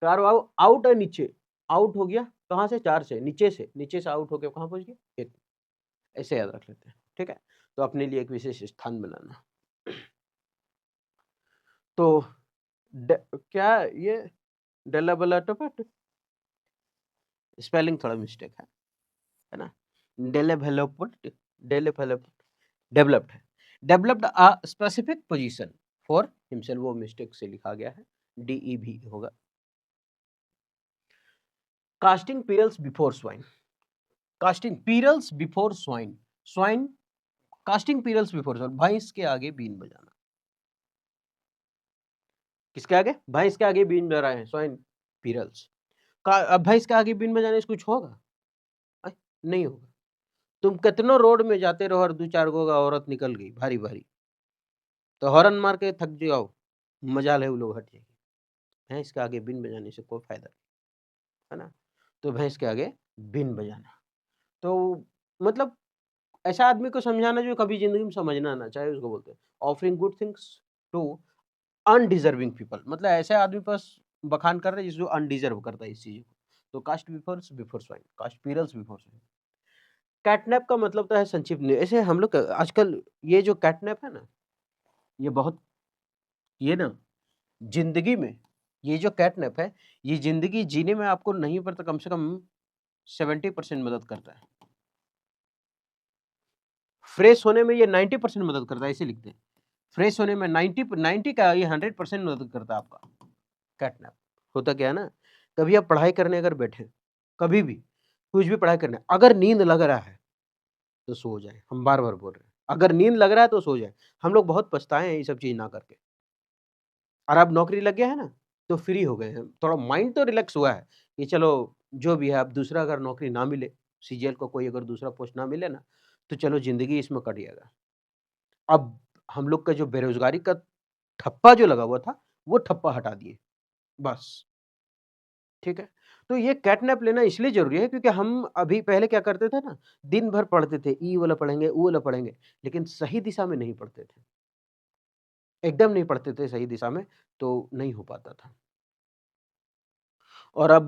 कार्व आउट है नीचे, आउट हो गया कहाँ से? 4 से, नीचे से आउट होके कहाँ पहुँच गया? 1। ऐसे याद रख लेते हैं, ठीक है? तो अपने लिए एक विशेष स्थान बनाना। तो क्या ये डेवलपमेंट, स्पेलिंग थोड़ा मिस्टेक है ना? डेवलपमेंट, डेवलपमेंट, डेवलप्ड है, developed a specific position for himself, वो मिस्टेक से लिखा गया है, DEV होगा। Casting pearls before swine, casting pearls before swine, swine casting pearls before swine, भैंस के आगे बीन बजाना। किसके आगे? भैंस के आगे बीन बजा रहे हैं, स्वाइन, पीरल्स का। अब भैंस के आगे बीन बजाने से कुछ होगा? नहीं होगा। तुम कितनो रोड में जाते रहो और 2-4 गो का औरत निकल गई भारी भारी, तो हॉर्न मार के थक जाओ, मजाल है वो लोग हट जाएगी। भैंस के आगे बीन बजाने से कोई फायदा नहीं, है ना? तो भैंस के आगे बीन बजाना, तो मतलब ऐसा आदमी को समझाना जो कभी जिंदगी में समझना ना चाहे, उसको बोलते हैं offering good things to undeserving people. मतलब ऐसे आदमी पर बखान कर रहे हैं जिसको अनडिजर्व करता है इस चीज को। तो cast befores before swine, cast pearls before swine. Catnap का मतलब होता है संक्षिप्त में। ऐसे हम लोग आजकल ये जो कैटनैप है ना, ये बहुत, ये ना जिंदगी में, ये जो कैटनैप है, ये जिंदगी जीने में आपको नहीं पर तो कम से कम 70% मदद करता है। फ्रेश होने में ये 90% मदद करता है, ऐसे लिखते हैं। फ्रेश होने में 90 का ये 100% मदद करता है आपका कैटनैप। होता क्या है ना कभी आप पढ़ाई करने अगर बैठे, कभी भी, कुछ भी पढ़ाई करने, अगर नींद लग रहा है, तो सो जाएँ। हम बार-बार बोल रहे हैं, अगर नींद लग रहा है तो सो जाएँ। हम लोग बहुत पछताए हैं ये सब चीज़ ना करके। और अब नौकरी लग गया है ना, तो फ्री हो गए हैं। थोड़ा माइंड तो रिलैक्स हुआ है, कि चलो जो भी है अब दूसरा अगर नौकरी ना मिले, सीजीएल को कोई अगर दूसरा पोस्ट ना मिले ना, तो चलो ज़िंदगी इसमें कट जाएगा। अब हम लोग का जो बेरोज़गारी का ठप्पा जो लगा हुआ था, वो ठप्पा हटा दिए, बस, ठीक है? तो ये कैटनैप लेना इसलिए ज़रूरी है क्योंकि हम अभी पहले क्या करते थे ना, दिन भर पढ़ते थे, ई वाला पढ़ेंगे, वो वाला पढ़ेंगे, लेकिन सही दिशा में नहीं पढ़ते थे। एकदम नहीं पढ़ते थे सही दिशा में, तो नहीं हो पाता था। और अब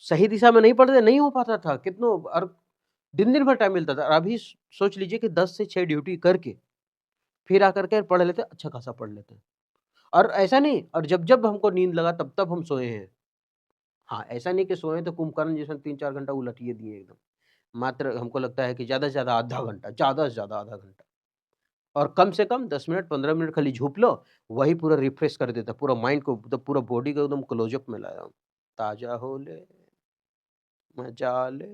सही दिशा में नहीं पढ़ते, नहीं हो पाता था, कितनों और दिन-दिन भर टाइम मिलता था और अभी सोच लीजिए कि 10 से 6 ड्यूटी करके, फिर आकर के पढ़ लेते, अच्छा खासा पढ़ लेते हैं। और ऐसा नहीं और जब-जब हमको नींद लगा तब-तब हम सोए हैं। हाँ, ऐसा नहीं कि सोए तो कुंभकर्ण जैसा 3-4 घंटा उलटिए दिए एकदम। मात्र हमको लगता है कि ज़्यादा से ज़्यादा आधा घंटा, ज़्यादा से ज़्यादा आधा घंटा और कम से कम 10 मिनट, 15 मिनट खाली झूप लो, वही पूरा रिफ्रेश कर देता है, पूरा माइंड को मतलब पूरा बॉडी को एकदम क्लोज़अप में लाया। ताज़ा हो ले, मजा ले।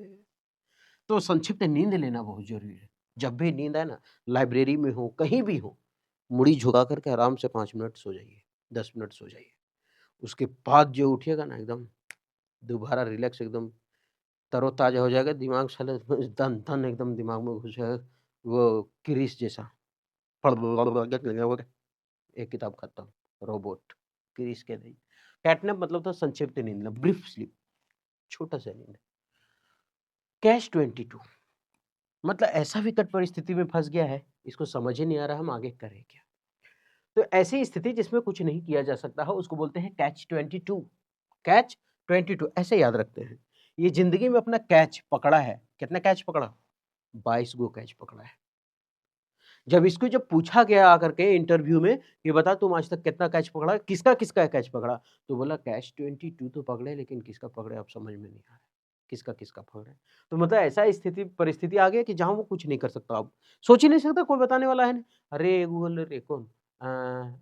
तो संक्षिप्त नींद लेना बहुत ज़रूरी है। जब भी नींद आए ना, लाइब्रेरी में हो, कहीं भी हो, मुड़ी झुका कर के आराम से 5 मिनट सो जाइए, 10 मिनट सो जाइए। उसके बाद जो उठिएगा ना एकदम दोबारा रिलैक्स एकदम तरोताज़ा हो जाएगा, दिमाग साला धन-धन एकदम दिमाग में घुस जाएगा, वो क्रिस जैसा। एक किताब खत्म, रोबोट, क्रिस के नहीं। कैटनैप मतलब था संक्षिप्त नींद लेना, ब्रीफ स्लीप, छोटा-सा नींद। कैच 22 मतलब ऐसा विकट परिस्थिति में फँस गया है, इसको समझ ही नहीं आ रहा हम आगे करें क्या? तो ऐसी स्थिति जिसमें कुछ नहीं किया जा सकता है उसको बोलते हैं कैच 22 कैच 22 ऐसे याद रखते हैं। ये ज़िंदगी में अपना कैच पकड़ा है, कितना कैच पकड़ा? 22 गो कैच पकड़ा है। जब इसको जब पूछा गया आकर के इंटरव्यू में कि बता तुम आज तक कितना कैच पकड़ा? किसका-किसका कैच पकड़ा? तो बोला कैच 22 तो पकड़े लेकिन किसका पकड़े अब समझ में नहीं आ रहा है। किसका-किसका पकड़े? तो मतलब ऐसा स्थिति परिस्थिति आ गई कि जहाँ वो कुछ नहीं कर सकता अब। सोच ही नहीं सकता कोई बताने वाला है नहीं। अरे गूगल रे कौन?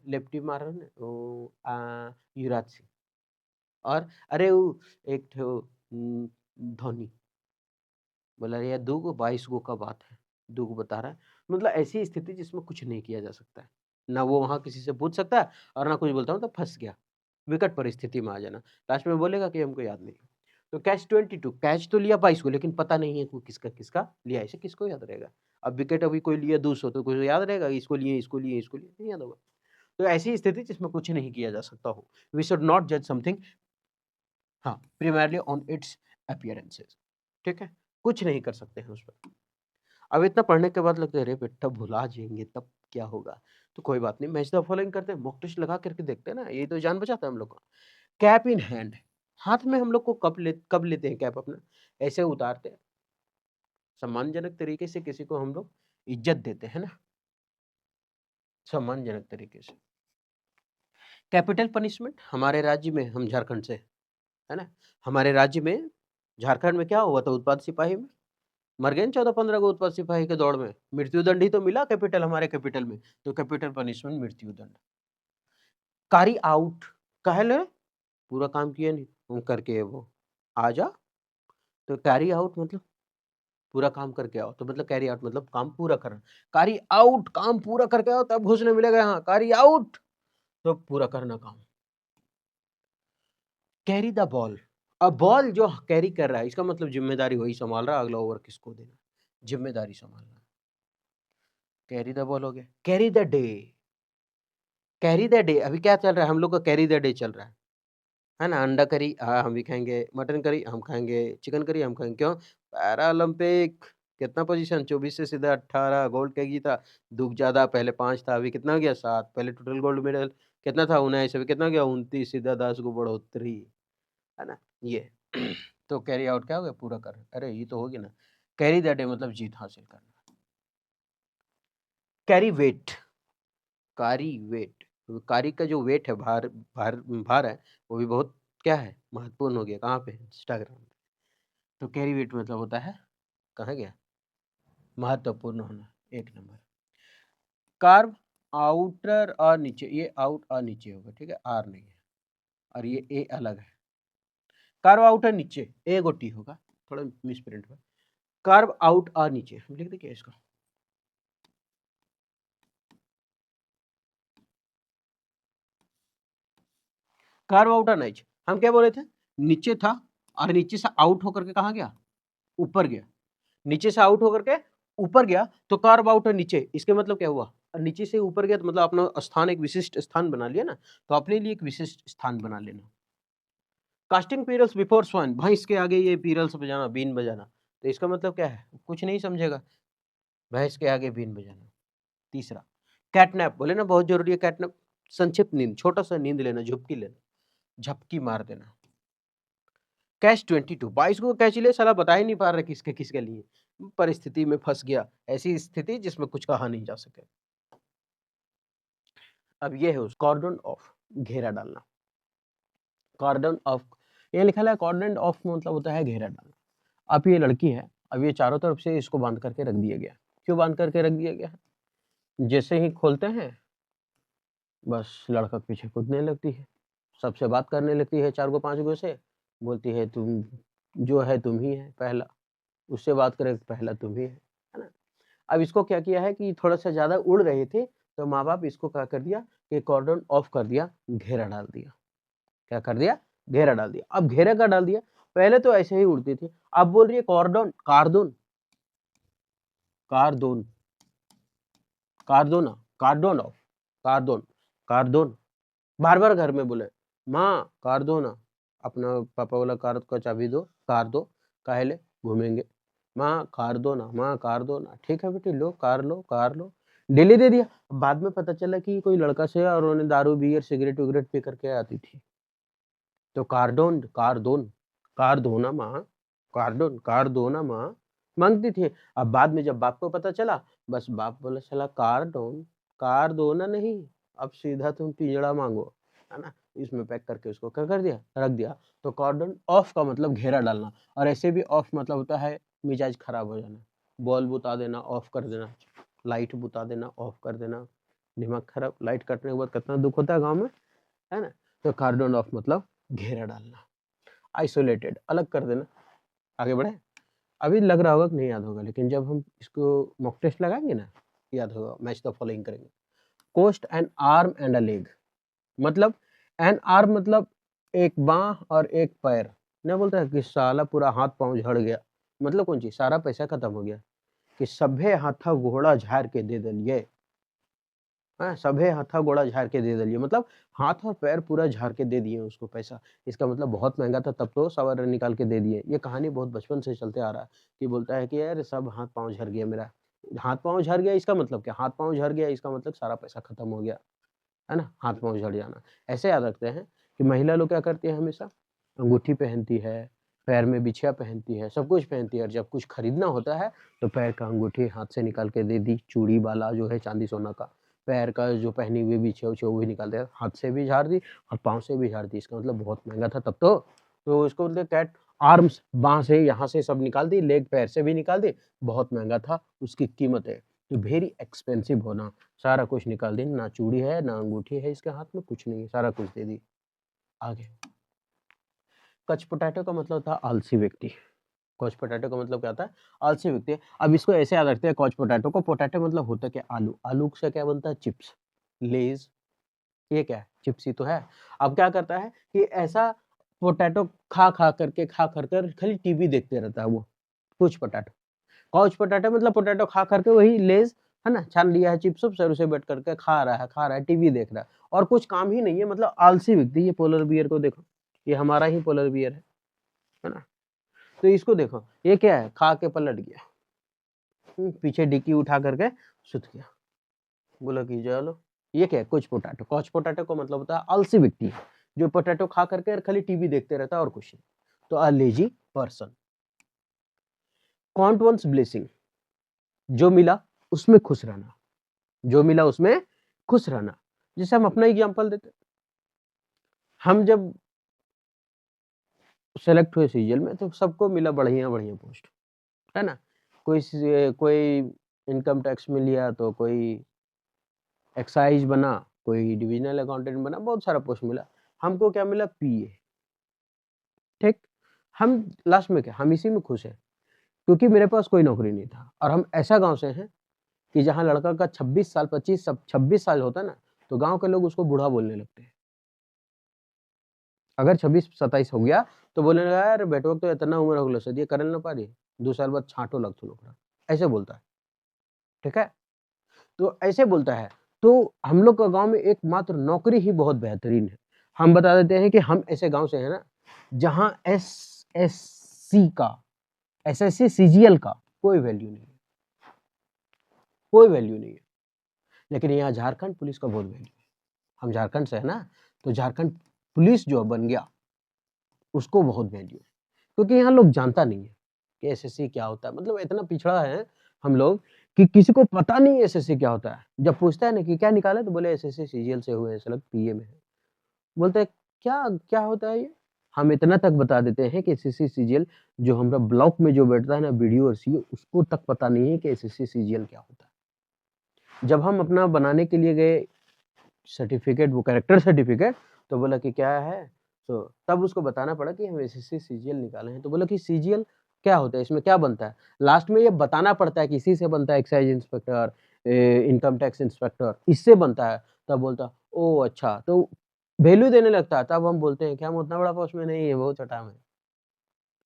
लेफ्टी मारो न वो युवराज सिंह और अरे वो एक ठो धोनी। बोला यार 2 गो 22 गो का बात है, 2 गो बता रहा है। मतलब ऐसी स्थिति जिसमें कुछ नहीं किया जा सकता है। ना वो वहाँ किसी से पूछ सकता है और ना कुछ बोलता हूँ तो फँस गया। विकट परिस्थिति में आ जाना। लास्ट में बोलेगा कि हमको याद नहीं। तो कैच 22 कैच तो लिया 22 को लेकिन पता नहीं है कि वो किसका-किसका लिया है, ऐसे किसको याद रहेगा? अब विकेट अभी कोई लिया 200 तो कोई याद रहेगा इसको लिए, इसको लिए, इसको लिए, नहीं याद होगा। तो ऐसी स्थिति जिसमें कुछ नहीं किया जा सकता हो। वी शुड नॉट जज समथिंग हाँ, primarily on its appearances ठीक है? कुछ नहीं कर सकते हैं उस पर। अब इतना पढ़ने के बाद लगता है अरे बेटा भुला जाएँगे तब क्या होगा? तो कोई बात नहीं मैच द फॉलोइंग करते हैं, मॉक टेस्ट लगा करके देखते हैं ना, यही तो जान बचाता है हम लोग का। कैप इन हैंड, हाथ में हम लोग को कब लेते हैं कैप अपना? ऐसे उतारते हैं, सम्मानजनक तरीके से किसी को हम लोग इज़्ज़त देते हैं ना, सम्मानजनक तरीके से। कैपिटल पनिशमेंट हमारे राज्य में हम झारखंड से हैं, है ना? हमारे राज्य में झारखंड में क्या हुआ था उत्पाद सिपाही में? मर गए ना 14-15 गो उत्पाद सिपाही के दौड़ में। मृत्युदंड ही तो मिला कैपिटल हमारे कैपिटल में, तो कैपिटल पनिशमेंट मृत्युदंड। कार्य आउट काहे ले? पूरा काम किया नहीं, करके वो आ जा, तो कैरी आउट मतलब पूरा काम करके आओ, तो मतलब कैरी आउट मतलब काम पूरा करना। कार्य आउट काम पूरा करके आओ तब घुसने मिलेगा यहाँ, कार्य आउट तो पूरा करना काम। कैरी द बॉल, अब बॉल जो कैरी कर रहा है इसका मतलब ज़िम्मेदारी वही सँभाल रहा है, अगला ओवर किसको देना, ज़िम्मेदारी सँभालना। कैरी द बॉल हो गया, carry the day. Carry the day अभी क्या चल रहा है? हम लोग का कैरी द डे चल रहा है ना? अंडा करी हाँ, हम भी खाएँगे, मटन करी हम खाएँगे, चिकन करी हम खाएँगे, क्यों? पैरालंपिक कितना पोज़ीशन 24 से सीधा 18 गोल्ड का जीता, दुःख ज़्यादा पहले 5 था, अभी कितना हो गया 7 पहले टोटल गोल्ड मेडल कितना था 19 अभी कितना हो गया 29 सीधा 10 को बढ़ोतरी, है ना? ये तो कैरी आउट क्या हो गया? पूरा कर अरे! ये तो हो गया ना, कैरी द डे मतलब जीत हासिल करना। कैरी वेट कारी वेट कारी का जो वेट है भार है, वो भी बहुत क्या है? महत्वपूर्ण हो गया, कहाँ पे? इंस्टाग्राम पे। तो कैरी वेट मतलब होता है कहाँ गया? महत्वपूर्ण होना, 1 नंबर। कार्व आउटर और नीचे, ये आउट और नीचे होगा, ठीक है? आर नहीं है और ये ए अलग है। कार्व आउट है नीचे, ए गो टी होगा, थोड़ा मिसप्रिंट हुआ, कार्व आउट आ नीचे, हम लिख दें क्या इसका, कार्व आउट आ नीचे, हम क्या बोले थे, नीचे था और नीचे से आउट होकर के कहाँ गया, ऊपर गया, नीचे से आउट होकर के ऊपर गया, तो कार्व आउट है नीचे, इसके मतलब क्या हुआ, नीचे से ऊपर गया तो मतलब अपना स्थान एक विशिष्ट स्थान बना लिया ना, तो अपने लिए एक विशिष्ट स्थान बना लेना। कास्टिंग पीरल्स बिफोर स्वाइन, भाई इसके आगे ये पीरल्स बजाना, बीन बजाना, तो इसका मतलब क्या है, कुछ नहीं समझेगा, भैंस के आगे बीन बजाना। तीसरा कैटनैप, बोले ना बहुत जरूरी है कैटनैप, संक्षिप्त नींद, छोटा सा नींद लेना, झुपकी लेना, झपकी मार देना। कैच 22, 22 को कैच ले, साला बता ही नहीं पा रहा किसके किसके लिए, परिस्थिति में फंस गया, ऐसी स्थिति जिसमें कुछ कहा नहीं जा सके। अब ये है उस कॉर्डन ऑफ, घेरा डालना, कॉर्डन ऑफ, ये लिखा है कॉर्डन ऑफ मतलब होता है घेरा डालना। अब ये लड़की है, अब ये चारों तरफ से इसको बांध करके रख दिया गया, क्यों बांध करके रख दिया गया, जैसे ही खोलते हैं बस लड़का पीछे कूदने लगती है, सबसे बात करने लगती है, 4 गो 5 गो से, बोलती है तुम जो है तुम ही है पहला, उससे बात करे पहला तुम ही है ना। अब इसको क्या किया है कि थोड़ा सा ज्यादा उड़ रहे थे, तो माँ बाप इसको क्या कर दिया कि कॉर्डन ऑफ कर दिया, घेरा डाल दिया, क्या कर दिया, घेरा डाल दिया। अब घेरा का डाल दिया, पहले तो ऐसे ही उड़ती थी, अब बोल रही है कॉर्डन, कार्डन, कार्डन, कार्डोना, कार्डन ऑफ, कार्डन, कार्डन, बार बार घर में बोले माँ कार दो ना, अपना पापा बोला कार का चाबी दो, कार दो, काहे ले घूमेंगे, माँ कार दो ना, माँ कार दो ना, ठीक है बेटी लो कार लो, कार लो, डेली दे दिया। बाद में पता चला कि कोई लड़का से और उन्होंने दारू बियर सिगरेट विगरेट पी करके आती थी, तो कार्डोन, कार्डोन, कार दो ना माँ, कार्डोन, कार दो ना माँ, मांगती थी। अब बाद में जब बाप को पता चला, बस बाप बोला चला कार्डोन, कार दो ना, नहीं अब सीधा तुम पिंजड़ा मांगो, है ना, इसमें पैक करके उसको क्या कर दिया, रख दिया। तो कॉर्डन ऑफ का मतलब घेरा डालना, और ऐसे भी ऑफ मतलब होता है मिजाज खराब हो जाना, बॉल बुता देना, ऑफ कर देना, लाइट बुता देना, ऑफ कर देना, दिमाग खराब, लाइट कटने के बाद कितना दुख होता है गाँव में, है ना। तो कॉर्डन ऑफ मतलब घेरा डालना, आइसोलेटेड, अलग कर देना। आगे बढ़े, अभी लग रहा होगा कि नहीं याद होगा, लेकिन जब हम इसको मॉक टेस्ट लगाएंगे ना, याद होगा, मैच द फॉलोइंग करेंगे। Cost an arm and a leg, मतलब एन आर्म मतलब एक बाह और एक पैर, न बोलता है कि साला पूरा हाथ पांव झड़ गया, मतलब कौन चीज, सारा पैसा खत्म हो गया, कि सभे हाथा घोड़ा झाड़ के दे दिलिए, हाँ सभे हाथा घोड़ा झाड़ के दे दिलिए, मतलब हाथ और पैर पूरा झाड़ के दे दिए उसको पैसा, इसका मतलब बहुत महंगा था तब तो सवार निकाल के दे दिए। ये कहानी बहुत बचपन से चलते आ रहा है, कि बोलता है कि यार सब हाथ पांव झड़ गया मेरा, हाथ पांव झड़ गया इसका मतलब क्या, हाथ पांव झड़ गया इसका मतलब सारा पैसा खत्म हो गया, है ना, हाथ पांव झड़ जाना। ऐसे याद रखते हैं कि महिला लोग क्या करती है, हमेशा अंगूठी पहनती है, पैर में बिछिया पहनती है, सब कुछ पहनती है, और जब कुछ खरीदना होता है तो पैर का अंगूठी हाथ से निकाल के दे दी, चूड़ी वाला जो है चांदी सोना का, पैर का जो पहनी हुई बिछिया उछिया वो भी निकाल दिया, हाथ से भी झाड़ दी और पाँव से भी झाड़ दी, इसका मतलब बहुत महंगा था तब तो इसको बोलते कैट आर्म्स, बाँह से यहाँ से सब निकाल दी, लेग पैर से भी निकाल दी, बहुत महंगा था, उसकी कीमत है, तो वेरी एक्सपेंसिव होना, सारा कुछ निकाल दी, ना चूड़ी है ना अंगूठी है इसके हाथ में, कुछ नहीं है, सारा कुछ दे दी। आगे कच पोटैटो का मतलब था आलसी व्यक्ति, कॉच पोटैटो का मतलब क्या होता है, आलसी व्यक्ति। अब इसको ऐसे याद रखते हैं कॉच पोटैटो को, पोटैटो मतलब होता क्या, आलू, आलू से क्या बनता है, चिप्स, लेज, ये क्या है, चिप्स ही तो है। अब क्या करता है कि ऐसा पोटैटो खा कर खाली टीवी देखते रहता है वो, कुछ पोटैटो, काउच पोटैटो मतलब पोटैटो खा करके वही लेज, है ना, छान लिया है चिप्स सर, उसे बैठ करके खा रहा है, टीवी देख रहा है, और कुछ काम ही नहीं है, मतलब आलसी व्यक्ति। ये पोलर बियर को देखो, ये हमारा ही पोलर बियर है ना, तो इसको देखो, ये क्या है, खा के पलट गया, पीछे डिक्की उठा करके सुत गया, बोला कि चलो, ये क्या है, कुछ पोटैटो, कॉच पोटैटो का मतलब होता है आलसी व्यक्ति, जो पोटैटो खा करके खाली टीवी देखते रहता है और कुछ नहीं, तो a lazy person. Count one's blessing, जो मिला उसमें खुश रहना, जो मिला उसमें खुश रहना। जैसे हम अपना एग्जांपल देते, हम जब सेलेक्ट हुए सीजीएल में तो सबको मिला बढ़िया बढ़िया पोस्ट, है ना, कोई इनकम टैक्स में लिया, तो कोई एक्साइज बना, कोई डिविजनल अकाउंटेंट बना, बहुत सारा पोस्ट मिला, हमको क्या मिला, पीए, ठीक। हम लास्ट में क्या, हम इसी में खुश हैं, क्योंकि मेरे पास कोई नौकरी नहीं था और हम ऐसा गाँव से हैं कि जहाँ लड़का का 26 साल 26 साल होता है ना, तो गाँव के लोग उसको बूढ़ा बोलने लगते हैं। अगर 26-27 हो गया तो बोलने लगा, यार बेटवा तो इतना उम्र हो गलो सर, ये करल ना पारी, 2 साल बाद छाँटो लगतो लोकरा, ऐसे बोलता है, ठीक है? तो ऐसे बोलता है, तो हम लोग का गाँव में एकमात्र नौकरी ही बहुत बेहतरीन है। हम बता देते हैं कि हम ऐसे गाँव से हैं ना, जहाँ एसएससी का, एसएससी सीजीएल का कोई वैल्यू नहीं है, कोई वैल्यू नहीं है। लेकिन यहाँ झारखंड पुलिस का बहुत वैल्यू है। हम झारखंड से है ना, तो झारखंड पुलिस जो बन गया, उसको बहुत वैल्यू है, क्योंकि यहाँ लोग जानता नहीं है कि एसएससी क्या होता है। मतलब इतना पिछड़ा है हम लोग कि किसी को पता नहीं है एसएससी क्या होता है। जब पूछता है ना कि क्या निकाले, तो बोले एसएससी सीजीएल से हुए हैं, सलग पीए में है। बोलते हैं क्या क्या होता है ये? हम इतना तक बता देते हैं कि एसएससी सीजीएल जो हमारा ब्लॉक में जो बैठता है ना बीडीओ और सीओ, उसको तक पता नहीं है कि एसएससी सीजीएल क्या होता है। जब हम अपना बनाने के लिए गए सर्टिफिकेट, वो कैरेक्टर सर्टिफिकेट, तो बोला कि क्या है, तो तब उसको बताना पड़ा कि हम एसएससी सीजीएल निकाले हैं। तो बोला कि सीजीएल क्या होता है, इसमें क्या बनता है? लास्ट में ये बताना पड़ता है कि इसी से बनता है excise inspector, income tax inspector, इससे बनता है। तब बोलता ओ अच्छा, तो वैल्यू देने लगता है। तब हम बोलते हैं कि हम उतना बड़ा पोस्ट में नहीं है, बहुत छोटा में।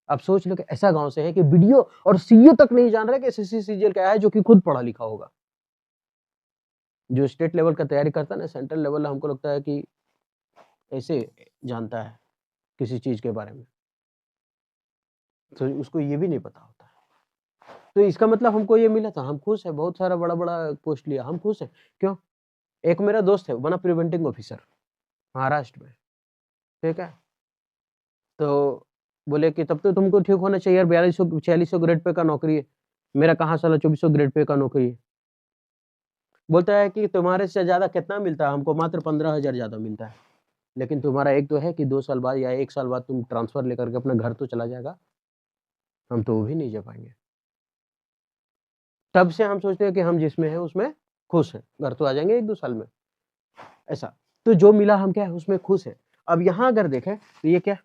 अब सोच लो कि ऐसा गांव से है कि बीडीओ और सीईओ तक नहीं जान रहा कि एसएससी सीजीएल क्या है, जो कि खुद पढ़ा लिखा होगा। जो स्टेट लेवल का तैयारी करता है ना, सेंट्रल लेवल, हमको लगता है कि ऐसे जानता है किसी चीज के बारे में, तो उसको ये भी नहीं पता होता है। तो इसका मतलब हमको ये मिला था, हम खुश है, बहुत सारा बड़ा बड़ा पोस्ट लिया, हम खुश है। क्यों? एक मेरा दोस्त है, वो बना प्रिवेंटिंग ऑफिसर महाराष्ट्र में, ठीक है? तो बोले कि तब तो तुमको ठीक होना चाहिए यार, 4200 ग्रेड पे का नौकरी है। मेरा कहाँ साला 2400 ग्रेड पे का नौकरी है। बोलता है कि तुम्हारे से ज्यादा कितना मिलता है? हमको मात्र 15,000 ज्यादा मिलता है। लेकिन तुम्हारा एक तो है कि 2 साल बाद या 1 साल बाद तुम ट्रांसफर लेकर के अपने घर तो चला जाएगा, हम तो वो भी नहीं जा पाएंगे। तब से हम सोचते हैं कि हम जिसमें है उसमें खुश हैं, घर तो आ जाएंगे 1-2 साल में, ऐसा। तो जो मिला हम क्या है उसमें खुश है। अब यहाँ अगर देखें तो ये क्या,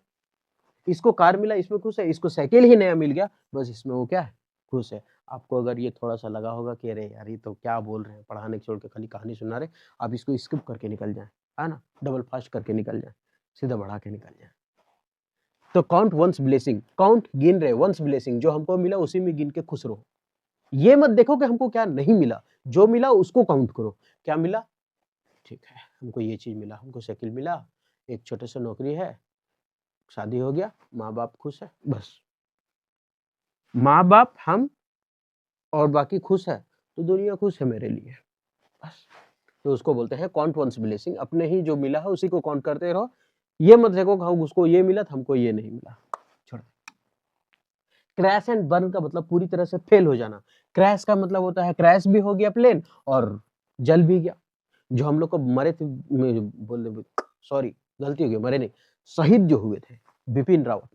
इसको कार मिला इसमें खुश है, इसको साइकिल ही नया मिल गया, बस इसमें वो क्या है, खुश है। आपको अगर ये थोड़ा सा लगा होगा कि अरे यार ये तो क्या बोल रहे हैं, पढ़ाने छोड़ के खाली कहानी सुना रहे, आप इसको स्किप करके निकल जाए, है ना, डबल फास्ट करके निकल जाए, सीधा बढ़ा के निकल जाए। तो काउंट वंस ब्लेसिंग, काउंट गिन रहे वंस ब्लेसिंग, जो हमको मिला उसी में गिन के खुश रहो। ये मत देखो कि हमको क्या नहीं मिला, जो मिला उसको काउंट करो। क्या मिला? ठीक है, हमको ये चीज मिला, हमको साइकिल मिला, एक छोटे से नौकरी है, शादी हो गया, माँ बाप खुश है, बस। माँ बाप हम और बाकी खुश है, तो दुनिया खुश है मेरे लिए, बस। तो उसको बोलते हैं काउंट वंस ब्लेसिंग, अपने ही जो मिला है उसी को काउंट करते रहो। ये मत देखो कि हम उसको ये मिला था हमको ये नहीं मिला, छोड़। क्रैश एंड बर्न का मतलब पूरी तरह से फेल हो जाना। क्रैश का मतलब होता है क्रैश भी हो गया प्लेन और जल भी गया। जो हम लोग को मरे थे, बोल सॉरी गलती हो गई, मरे नहीं, शहीद जो हुए थे बिपिन रावत,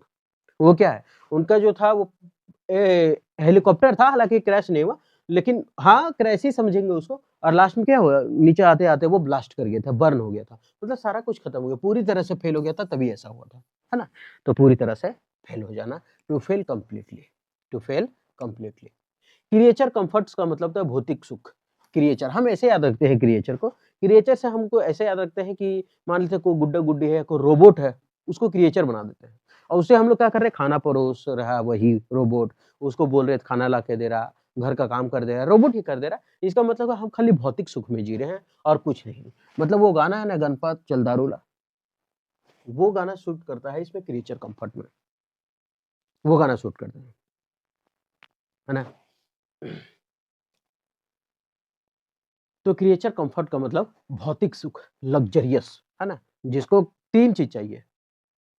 वो क्या है, उनका जो था वो हेलीकॉप्टर था, हालांकि क्रैश नहीं हुआ, लेकिन हाँ क्रैश ही समझेंगे उसको। और लास्ट में क्या हुआ, नीचे आते आते वो ब्लास्ट कर गया था, बर्न हो गया था, मतलब सारा कुछ खत्म हो गया, पूरी तरह से फेल हो गया था, तभी ऐसा हुआ था, है ना। तो पूरी तरह से फेल हो जाना, to fail completely, to fail completely. Creature comforts का मतलब था भौतिक सुख। क्रिएचर हम ऐसे याद रखते हैं, क्रिएचर को, क्रिएचर से हमको ऐसे याद रखते हैं कि मान लेते कोई गुड्डा गुड्डी है, कोई रोबोट है, उसको क्रिएचर बना देते हैं। और उससे हम लोग क्या कर रहे हैं, खाना परोस रहा वही रोबोट, उसको बोल रहे खाना ला के दे रहा, घर का काम कर दे रहा, रोबोट ही कर दे रहा। इसका मतलब है हम खाली भौतिक सुख में जी रहे हैं और कुछ नहीं। मतलब वो गाना है ना, गणपत चल दारूला, वो गाना शूट करता है इसमें क्रिएचर कंफर्ट में, वो गाना शूट करते हैं, है ना। तो क्रिएचर कंफर्ट का मतलब भौतिक सुख, लग्जरियस, है ना, जिसको 3 चीज चाहिए,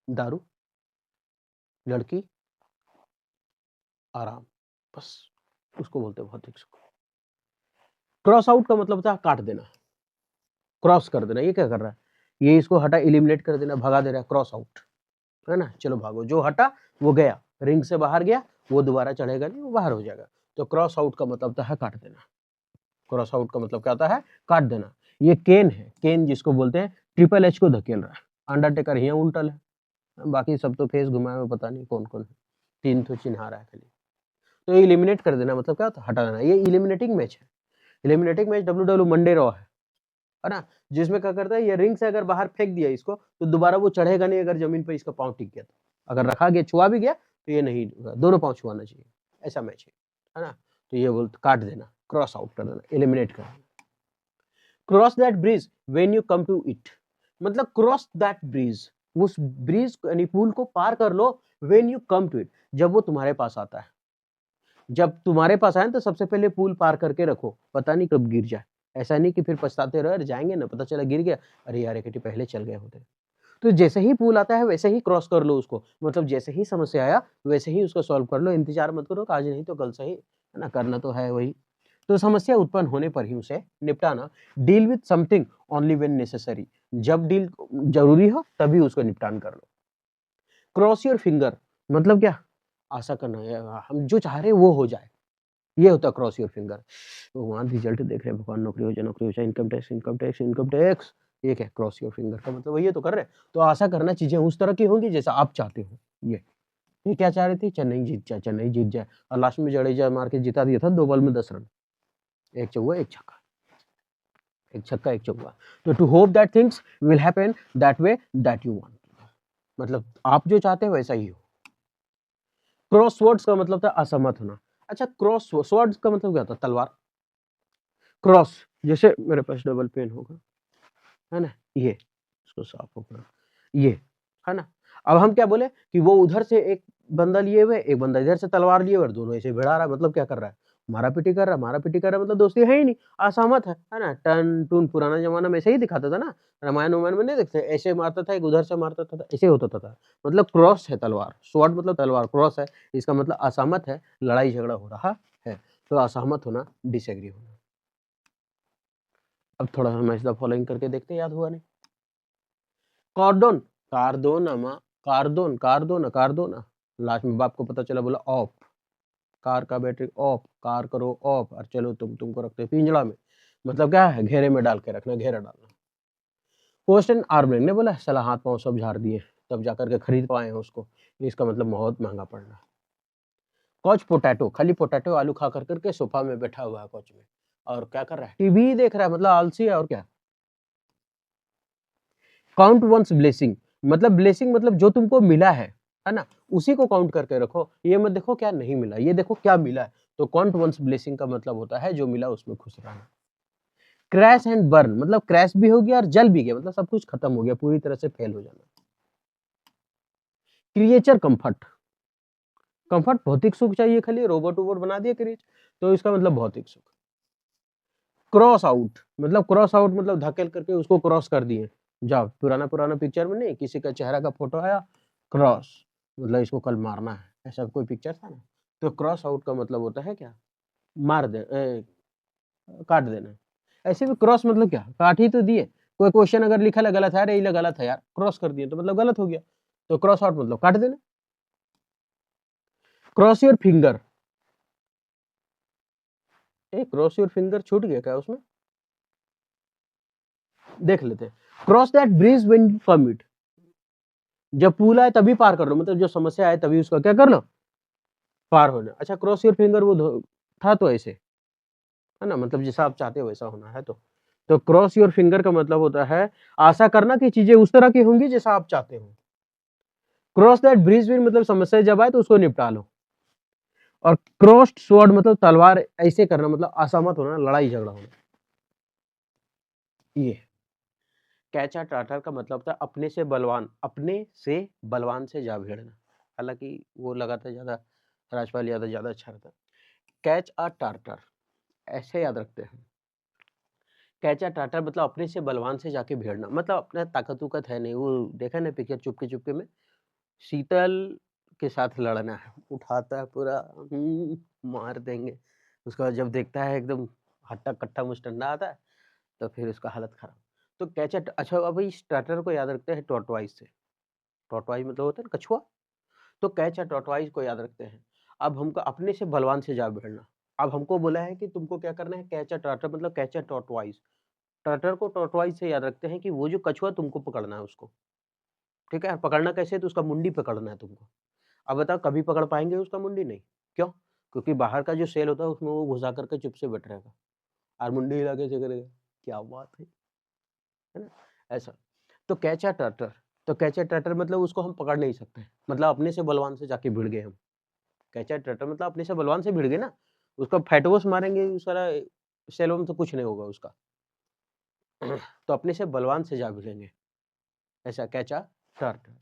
दारू, लड़की, आराम, बस, उसको बोलते हैं भौतिक सुख। क्रॉस आउट का मतलब होता है काट देना, क्रॉस कर देना। ये क्या कर रहा है, ये इसको हटा, एलिमिनेट कर देना, भगा दे रहा है, क्रॉस आउट, है ना, चलो भागो, जो हटा वो गया, रिंग से बाहर गया, वो दोबारा चढ़ेगा नहीं, वो बाहर हो जाएगा। तो क्रॉस आउट का मतलब होता है काट देना। क्रॉस आउट का मतलब क्या होता है, काट देना। ये केन है, केन जिसको बोलते हैं, ट्रिपल एच को धकेल रहा है, अंडरटेकर यहाँ उल्टल है, बाकी सब तो फेस घुमाए हुए पता नहीं कौन-कौन है। 3 तो चिन्हा रहा है खाली। तो एलिमिनेट कर देना मतलब क्या होता है? हटा देना। ये एलिमिनेटिंग मैच है। Eliminating match WW Monday Raw है ना? जिसमें क्या करता है ये रिंग से अगर बाहर फेंक दिया इसको तो दोबारा वो चढ़ेगा नहीं अगर ज़मीन पे इसका पाँव टिक गया तो। अगर रखा गया, छुआ भी गया तो ये नहीं दोनों पाँव छुआना चाहिए। ऐसा मैच है ना? तो ये बोलते काट देना, क्रॉस आउट कर देना, एलिमिनेट कर देना। Cross that bridge when you come to it मतलब क्रॉस दैट ब्रिज उस ब्रिज यानी पुल को पार कर लो when you come to it जब वो तुम्हारे पास आता है। जब तुम्हारे पास आए तो सबसे पहले पुल पार करके रखो, पता नहीं कब गिर जाए। ऐसा नहीं कि फिर पछताते रहो, अरे जाएँगे ना, पता चला गिर गया, अरे यार एक पहले चल गए होते। तो जैसे ही पुल आता है वैसे ही क्रॉस कर लो उसको, मतलब जैसे ही समस्या आया वैसे ही उसको सॉल्व कर लो, इंतज़ार मत करो कि आज नहीं तो कल सही, है ना? करना तो है वही। तो समस्या उत्पन्न होने पर ही उसे निपटाना, deal with something only when necessary जब डील ज़रूरी हो तभी उसको निपटान कर लो। क्रॉस योर फिंगर मतलब क्या? आशा करना है हम जो चाह रहे हैं वो हो जाए, ये होता है क्रॉस योर फिंगर। भगवान रिजल्ट देख रहे हैं, भगवान नौकरी हो जाए, income tax, income tax, income tax. ये क्या क्रॉस योर फिंगर का मतलब वही तो कर रहे हैं। तो आशा करना चीजें उस तरह की होंगी जैसा आप चाहते हो। ये क्या चाह रही थी? चेन्नई जीत जाए, चेन्नई जीत जाए और लास्ट में जडेजा मार के जिता दिया था 2 बॉल में 10 रन, 1 चौका 1 छक्का, 1 छक्का 1 चौका। तो to hope that things will happen that way that you want मतलब आप जो चाहते हो वैसा ही हो। क्रॉस वर्ड्स का मतलब था असहमत होना। अच्छा क्रॉस वर्ड्स का मतलब क्या होता है? तलवार। क्रॉस जैसे मेरे पास डबल पेन होगा, है ना? ये इसको साफ होगा, ये, है ना? अब हम क्या बोले कि वो उधर से एक बंदा लिए हुए, एक बंदा इधर से तलवार लिए हुए और दोनों ऐसे भिड़ा रहा है, मतलब क्या कर रहा है? मारा-पीटी कर रहा है, मारा-पीटी कर रहा है मतलब दोस्ती है ही नहीं, असहमत है ना? टन-टून पुराना ज़माना में ऐसे ही दिखाता था ना, रामायण-वामायण में नहीं देखते? ऐसे मारता था, एक उधर से मारता था, ऐसे होता था। मतलब क्रॉस है तलवार, स्वॉर्ड मतलब तलवार, क्रॉस है, इसका मतलब असहमत है, लड़ाई-झगड़ा हो रहा है। तो असहमत होना, डिसएग्री होना। अब थोड़ा हम मैच द फॉलोइंग करके देखते हैं, याद हुआ नहीं? कॉर्डोन, कार्दोनमा, कार्दोना। लास्ट में बाप को पता चला बोला ऑफ, कार का बैटरी ऑफ, कार करो ऑफ और चलो तुमको रखते हैं पिंजड़ा में। मतलब क्या है? घेरे में डाल के रखना, घेरा डालना। क्वेश्चन आर्मरिंग ने बोला साला हाथ पाँव सब झाड़ दिए, तब जाकर के खरीद पाए हैं उसको। इसका मतलब बहुत महंगा पड़ना। कॉच पोटैटो, खाली पोटैटो आलू खा कर करके सोफा में बैठा हुआ है कॉच में और क्या कर रहा है? टीवी देख रहा है, मतलब आलसी है और क्या। काउंट वंस ब्लेसिंग मतलब ब्लेसिंग मतलब जो तुमको मिला है ना? उसी को काउंट करके रखो, ये मत देखो क्या नहीं मिला, ये देखो क्या मिला है। तो काउंट वंस ब्लेसिंग का मतलब होता है जो मिला उसमें खुश रहना। क्रैश एंड बर्न मतलब क्रैश भी हो गया और जल भी गया, मतलब सब कुछ खत्म हो गया, पूरी तरह से फेल हो जाना। क्रिएचर कंफर्ट, कंफर्ट भौतिक सुख चाहिए, खाली रोबोट वोबोट बना दिया क्रिएच, तो इसका मतलब भौतिक सुख। क्रॉस आउट मतलब धकेल करके उसको क्रॉस कर दिए। जाओ पुराना पिक्चर में नहीं किसी का चेहरा का फोटो आया, क्रॉस मतलब इसको कल मारना है, ऐसा कोई पिक्चर था ना। तो क्रॉस आउट का मतलब होता है क्या? मार दे काट देना। ऐसे भी क्रॉस मतलब क्या? काट ही तो दिए। कोई क्वेश्चन अगर लिखा है गलत है, अरे ये गलत है यार, क्रॉस कर दिए तो मतलब गलत हो गया। तो क्रॉस आउट मतलब काट देना। Cross your finger, cross your finger छूट गया क्या उसमें? देख लेते हैं। Cross that bridge when you come it जब पुल आए तभी पार कर लो, मतलब जो समस्या आए तभी उसका क्या कर लो? पार होना। अच्छा क्रॉस योर फिंगर वो था तो ऐसे, है ना? मतलब जैसा आप चाहते हो वैसा होना है तो। तो क्रॉस योर फिंगर का मतलब होता है आशा करना कि चीजें उस तरह की होंगी जैसा आप चाहते हो। क्रॉस दैट ब्रिज भी मतलब समस्या जब आए तो उसको निपटा लो। और क्रॉस्ड स्वॉर्ड मतलब तलवार ऐसे करना मतलब असहमत होना, लड़ाई झगड़ा होना। ये कैचा टाटर का मतलब था अपने से बलवान से जा भिड़ना। हालांकि वो लगा था ज्यादा राजपाल यादव ज्यादा अच्छा रहता। कैच अ टार्टर ऐसे याद रखते हैं। कैचा टाटर मतलब अपने से बलवान से जाके भिड़ना, मतलब अपना ताकत उकत है नहीं, वो देखा ना पिक्चर चुपके चुपके में, शीतल के साथ लड़ना है, उठाता है पूरा मार देंगे। उसके बाद जब देखता है एकदम हट्टा कट्टा मुस्टंडा आता है तो फिर उसका हालत खराब। तो कैचा अच्छा अब इस टाटर को याद रखते हैं टॉर्टोइज से। टॉर्टोइज मतलब होता है ना कछुआ, तो कैच या टॉर्टोइज को याद रखते हैं। अब हमको अपने से बलवान से जा भिड़ना। अब हमको बोला है कि तुमको क्या करना है, कैच या टाटर मतलब कैच या टॉर्टोइज। टाटर को टॉर्टोइज से याद रखते हैं कि वो जो कछुआ तुमको पकड़ना है उसको, ठीक है, पकड़ना कैसे? तो उसका मुंडी पकड़ना है तुमको। अब बताओ कभी पकड़ पाएंगे उसका मुंडी? नहीं। क्यों? क्योंकि बाहर का जो सेल होता है उसमें वो घुसा करके चुप से बैठ रहेगा और मुंडी हिला कैसे करेगा? क्या बात है ना? ऐसा। तो कैच अ टर्टल, तो कैच अ टर्टल मतलब उसको हम पकड़ नहीं सकते, मतलब अपने से बलवान से जाके भिड़ गए हम। कैच अ टर्टल मतलब अपने से बलवान से भिड़ गए ना, उसका फैटवॉश मारेंगे सारा, सेलों में तो कुछ नहीं होगा उसका। तो अपने से बलवान से जा भिड़ेंगे, ऐसा कैच अ टर्टल।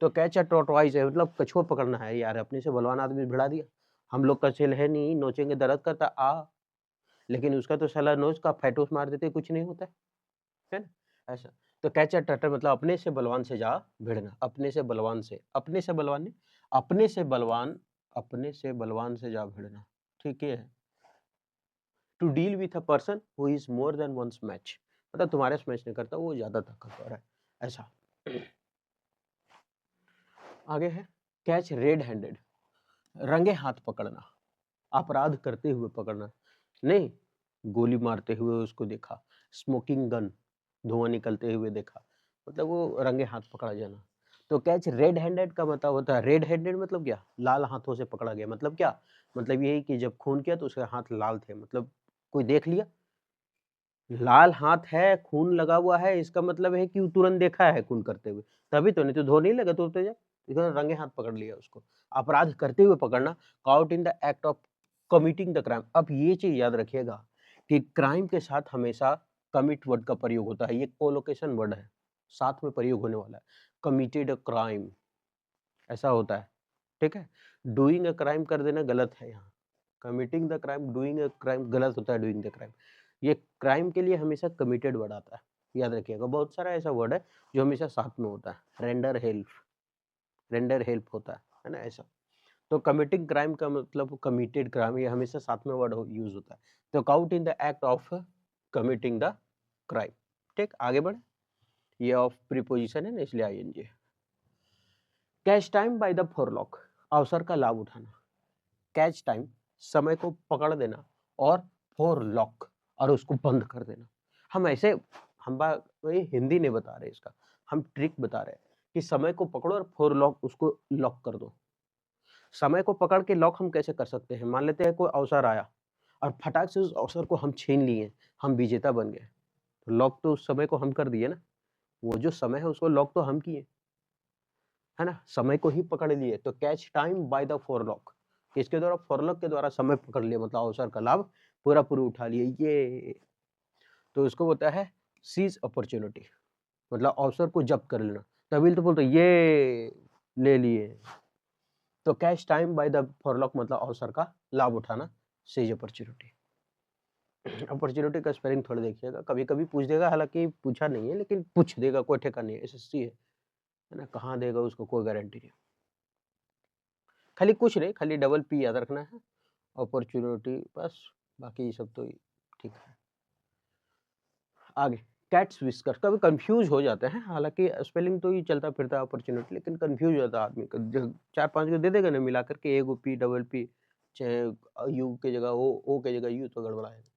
तो कैच अ टॉर्टोइस है मतलब कछुआ पकड़ना है यार, अपने से बलवान आदमी भिड़ा दिया। हम लोग का सेल है नहीं, नोचेंगे दर्द करता लेकिन उसका तो साला नोच का फैटोस मार देते कुछ नहीं होता है ना? ऐसा। तो कैच अ टर्टल मतलब अपने से बलवान से जा भिड़ना, अपने से बलवान से, अपने से बलवान नहीं, अपने से बलवान, अपने से बलवान से जा भिड़ना, ठीक है। To deal with a person who is more than one's match, मतलब तुम्हारे से मैच नहीं करता, वो ज्यादा ताकतवर है, ऐसा। आगे है कैच रेड हैंडेड, रंगे हाथ पकड़ना, अपराध करते हुए पकड़ना, नहीं गोली मारते हुए उसको देखा, स्मोकिंग गन, धुआं निकलते हुए देखा, मतलब वो रंगे हाथ पकड़ा जाना। तो कैच रेड हैंडेड का मतलब होता है, रेड हैंडेड मतलब क्या? लाल हाथों से पकड़ा गया, मतलब क्या? मतलब यही कि जब खून किया तो उसके हाथ लाल थे, मतलब कोई देख लिया लाल हाथ है, खून लगा हुआ है, इसका मतलब है कि वो तुरंत देखा है खून करते हुए, तभी तो, नहीं तो धो नहीं लगा तो जा, इधर रंगे हाथ पकड़ लिया उसको। अपराध करते हुए पकड़ना, cout in the act of committing the crime. अब ये चीज याद रखिएगा कि क्राइम के साथ हमेशा कमिट वर्ड का प्रयोग होता है, ये कोलोकेशन वर्ड है, साथ में प्रयोग होने वाला है, कमिटेड अ क्राइम, ऐसा होता है, ठीक है। डूइंग अ क्राइम कर देना गलत है यहाँ, committing the crime, doing a crime गलत होता है, डूइंग द क्राइम। ये क्राइम के लिए हमेशा कमिटेड वर्ड आता है, याद रखिएगा। बहुत सारा ऐसा वर्ड है जो हमेशा साथ में होता है, रेंडर हेल्प होता है ना, ऐसा। तो कमिटिंग क्राइम का मतलब कमिटेड क्राइम, ये हमेशा साथ में वर्ड यूज होता है। तो caught in the act of committing the crime, ठीक। आगे बढ़े, ये ऑफ प्रीपोजिशन है ना इसलिए ING. Catch time by the forelock, अवसर का लाभ उठाना, कैच टाइम समय को पकड़ देना, और फोर लॉक और उसको बंद कर देना। हम ऐसे, हम बात हिंदी नहीं बता रहे इसका, हम ट्रिक बता रहे हैं कि समय को पकड़ो और फोर लॉक उसको लॉक कर दो। समय को पकड़ के लॉक हम कैसे कर सकते हैं? मान लेते हैं कोई अवसर आया और फटाक से उस अवसर को हम छीन लिए, हम विजेता बन गए, तो लॉक तो उस समय को हम कर दिए ना, वो जो समय है उसको लॉक तो हम किए, है ना, समय को ही पकड़ लिए। तो catch time by the forelock, इसके द्वारा, फोरलॉक के द्वारा समय पकड़ लिया, मतलब अवसर का लाभ पूरा पूरा उठा लिया ये। तो इसको बोलता है सीज अपॉर्चुनिटी, मतलब अवसर को जब्त कर लेना, तभी तो बोलते ये ले लिए। तो catch time by the forelock मतलब अवसर का लाभ उठाना, सीज अपॉर्चुनिटी। अपॉर्चुनिटी का स्पेलिंग थोड़ा देखिएगा, कभी कभी पूछ देगा, हालांकि पूछा नहीं है लेकिन पूछ देगा, कोई ठेका नहीं है, एसएससी है ना, कहाँ देगा उसको कोई गारंटी नहीं। खाली कुछ नहीं, खाली डबल पी याद रखना है, अपॉर्चुनिटी, बस, बाकी सब तो ठीक है। आगे कैट्स विस्कर, कभी कंफ्यूज हो जाते हैं, हालांकि स्पेलिंग तो ही चलता फिरता है अपॉर्चुनिटी, लेकिन कंफ्यूज हो जाता है आदमी का, चार पांच को दे देगा ना मिला करके, एगो पी डबल पी, चाहे यू के जगह ओ के जगह यू, तो गड़बड़ाएगा।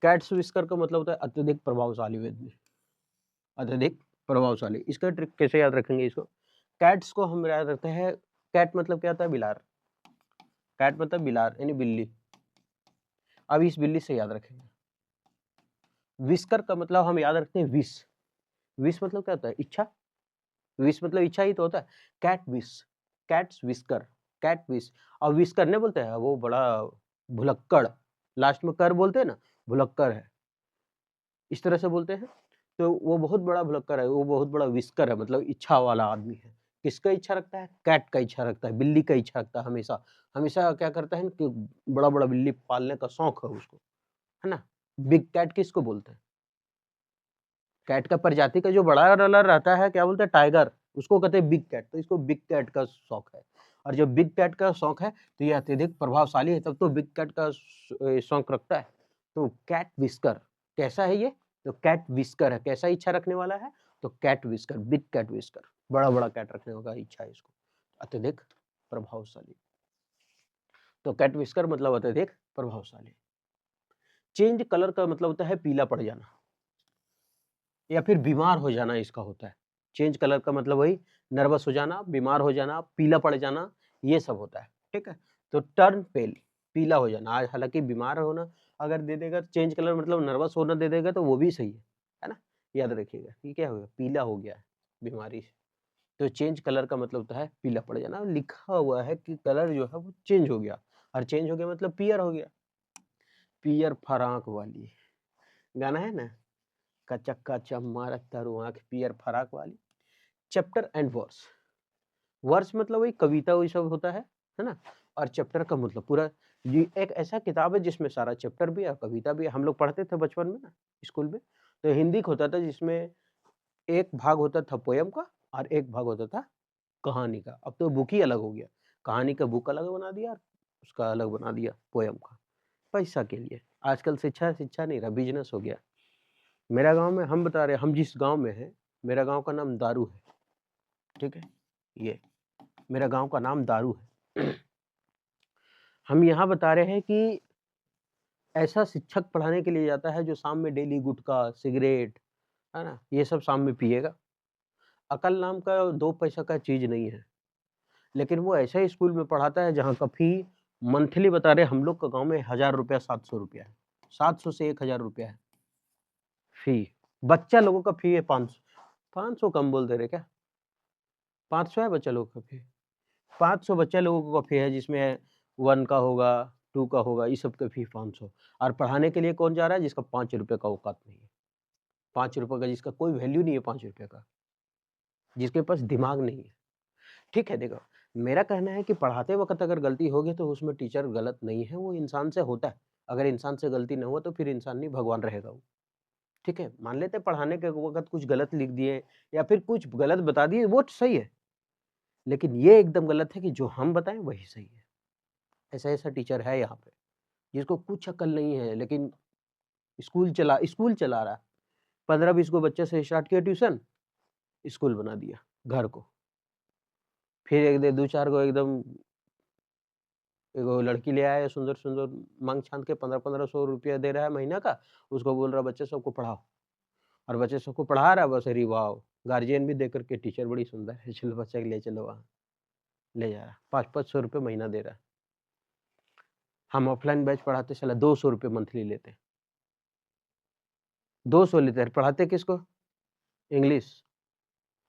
कैट्स विस्कर का मतलब होता है अत्यधिक प्रभावशाली व्यक्ति, अत्यधिक प्रभावशाली। इसका ट्रिक कैसे याद रखेंगे इसको? कैट्स को हम याद रखते हैं, कैट मतलब क्या होता है? बिलार, कैट मतलब बिलार यानी बिल्ली। अब इस बिल्ली से याद रखेंगे। विस्कर का मतलब हम याद रखते हैं विष, विष मतलब क्या होता है? इच्छा, विष मतलब इच्छा ही तो होता है। कैट विष, कैट्स विस्कर, कैट विष। और विस्कर नहीं बोलते हैं, वो बड़ा भुलक्कड़, लास्ट में कर बोलते हैं ना, भुलक्कड़ है, इस तरह से बोलते हैं। तो वो बहुत बड़ा भुलक्कड़ है, वो बहुत बड़ा विस्कर है, मतलब इच्छा वाला आदमी है। किसका इच्छा रखता है? कैट का इच्छा रखता है, बिल्ली का इच्छा रखता है, हमेशा हमेशा क्या करता है कि बड़ा बड़ा बिल्ली पालने का शौक है उसको, है ना। बिग कैट किसको बोलते हैं? कैट का प्रजाति का जो बड़ा वाला रहता है, क्या बोलते हैं? टाइगर, उसको कहते हैं बिग कैट। तो इसको बिग कैट का शौक है, और जब बिग कैट का शौक है तो ये अत्यधिक प्रभावशाली है, तब तो बिग कैट का शौक रखता है। तो कैट विस्कर कैसा है ये? तो कैट विस्कर है, कैसा इच्छा रखने वाला है? तो cat whisker, big cat whisker, बड़ा बड़ा कैट रखने का इच्छा है इसको, अत्यधिक प्रभावशाली। तो कैट विस्कर मतलब अत्यधिक प्रभावशाली। चेंज कलर का मतलब होता है पीला पड़ जाना, या फिर बीमार हो जाना इसका होता है। चेंज कलर का मतलब वही नर्वस हो जाना, बीमार हो जाना, पीला पड़ जाना, ये सब होता है, ठीक है। तो टर्न पेल, पीला हो जाना, आज हालांकि बीमार होना अगर दे देगा, चेंज कलर मतलब नर्वस होना दे देगा तो वो भी सही है ना। याद रखिएगा कि क्या हो गया, पीला हो गया है बीमारी से। तो चेंज कलर का मतलब होता है पीला पड़ जाना, लिखा हुआ है कि कलर जो है वो चेंज हो गया, और चेंज हो गया मतलब पियर हो गया। पियर फराक वाली गाना है ना, कचक्का चम्मा तरु आंख पियर फराक वाली। चैप्टर एंड वर्स, वर्स मतलब वही कविता वही सब होता है ना। और चैप्टर का मतलब पूरा, ये एक ऐसा किताब है जिसमें सारा चैप्टर भी है और कविता भी है। हम लोग पढ़ते थे बचपन में ना स्कूल में, तो हिंदी का होता था जिसमें एक भाग होता था पोयम का और एक भाग होता था कहानी का। अब तो बुक ही अलग हो गया, कहानी का बुक अलग बना दिया और उसका अलग बना दिया पोयम का, पैसा के लिए। आजकल शिक्षा शिक्षा नहीं रहा, बिजनेस हो गया। मेरा गांव में, हम बता रहे हम जिस गांव में है, मेरा गांव का नाम दारू है, ठीक है। ये मेरा गांव का नाम दारू है। हम यहाँ बता रहे हैं कि ऐसा शिक्षक पढ़ाने के लिए जाता है जो शाम में डेली गुटखा सिगरेट, है ना, ये सब शाम में पिएगा। अकल नाम का 2 पैसा का चीज नहीं है, लेकिन वो ऐसा स्कूल में पढ़ाता है जहाँ का फी मंथली बता रहे हम लोग का गांव में 1000 रुपया 700 रुपया है, 700 से 1000 रुपया है फी। बच्चा लोगों का फी है 500, 500 कम बोल दे रहे क्या, 500 है बच्चा लोगों का फी। 500 बच्चा लोगों का फी है, जिसमें 1 का होगा 2 का होगा, इस सब का फी 500। और पढ़ाने के लिए कौन जा रहा है, जिसका 5 रुपए का औकात नहीं है, 5 रुपए का जिसका कोई वैल्यू नहीं है, 5 रुपए का जिसके पास दिमाग नहीं है, ठीक है। देखो मेरा कहना है कि पढ़ाते वक्त अगर गलती होगी तो उसमें टीचर गलत नहीं है, वो इंसान से होता है। अगर इंसान से गलती न हो तो फिर इंसान नहीं, भगवान रहेगा वो, ठीक है। मान लेते पढ़ाने के वक्त कुछ गलत लिख दिए या फिर कुछ गलत बता दिए, वो सही है, लेकिन ये एकदम गलत है कि जो हम बताएं वही सही है। ऐसा ऐसा टीचर है यहाँ पे जिसको कुछ अकल नहीं है, लेकिन स्कूल चला रहा है। 15-20 को बच्चे से स्टार्ट किया ट्यूशन, स्कूल बना दिया घर को। फिर एक दे 2-4 को एकदम, एगो लड़की ले आया सुंदर सुंदर, मांग छान के 1500 रुपया दे रहा है महीना का, उसको बोल रहा बच्चे सबको पढ़ाओ, और बच्चे सबको पढ़ा रहा है बस। अरे वाह, गार्जियन भी देख करके टीचर बड़ी सुंदर है, चलो बच्चे के ले चलो वहाँ, ले जा रहा 500-500 रुपये महीना दे रहा है। हम ऑफलाइन बैच पढ़ाते चला 200 रुपये मंथली लेते, 200 लेते हैं। पढ़ाते किसको, इंग्लिश,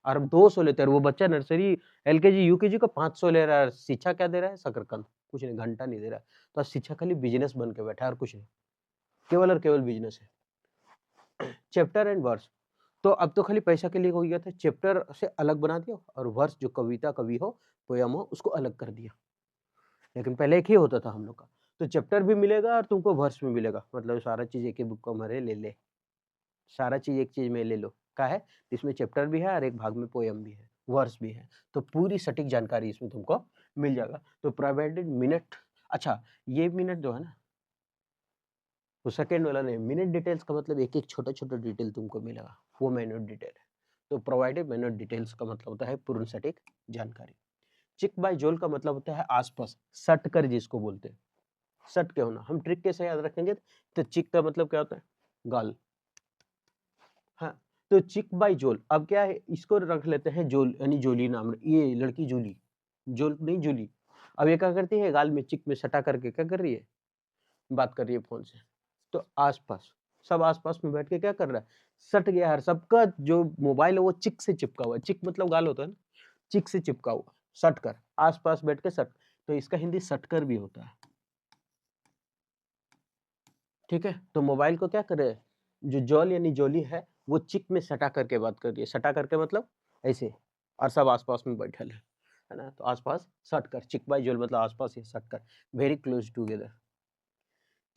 और 200 लेते हैं। वो बच्चा नर्सरी एलकेजी यूकेजी का 500 ले रहा है, शिक्षा क्या दे रहा है, शकरकंद, कुछ नहीं, घंटा नहीं दे रहा है। तो शिक्षा खाली बिजनेस बन के बैठा है और कुछ नहीं, केवल और केवल बिजनेस है। चैप्टर एंड वर्स, तो अब तो खाली पैसा के लिए हो गया था, चैप्टर से अलग बना दिया और वर्स जो कविता कवि हो पोयम हो उसको अलग कर दिया। लेकिन पहले एक ही होता था हम लोग का, तो चैप्टर भी मिलेगा और तुमको वर्स भी मिलेगा, मतलब सारा चीज एक ही बुक को हमारे ले ले, सारा चीज एक चीज में ले लो का है। इसमें चैप्टर भी है और एक भाग में पोयम भी है, वर्स भी है, तो पूरी सटीक जानकारी इसमें तुमको मिल जाएगा। तो प्रोवाइडेड मिनट, अच्छा ये मिनट जो है ना, तो सेकेंड वाला नहीं, मिनट डिटेल्स का मतलब एक एक छोटा छोटा डिटेल तुमको मिलेगा, वो मिनट डिटेल है। तो प्रोवाइडेड मिनट डिटेल्स का मतलब होता है पूर्ण सटीक जानकारी। चिक बाय जोल का मतलब होता है आसपास, सट कर जिसको बोलते हैं, सट के होना। हम ट्रिक कैसे याद रखेंगे, तो चिक का मतलब क्या होता है, गाल, हाँ। तो चिक बाय जोल, अब क्या है, इसको रख लेते हैं जोल, यानी जोली नाम, ये लड़की जोली, जोल नहीं जोली। अब ये क्या करती है, गाल में चिक में सटा करके क्या कर रही है, बात कर रही है फोन से। तो आसपास, सब आसपास में बैठ के क्या कर रहा है, सट गया है। सबका जो मोबाइल है वो चिक से चिपका हुआ है, चिक मतलब गाल होता है ना, चिक से चिपका हुआ, सट कर, आसपास बैठ के सट, तो इसका हिंदी सटकर भी होता है, ठीक है। तो मोबाइल को क्या करे, जो जॉल यानी जोली है वो चिक में सटा करके बात कर रही है, सटा करके मतलब ऐसे, और सब आसपास में बैठल है ना। तो आसपास सट कर, चिक बाय जोल मतलब आसपास ही सट कर, very close together.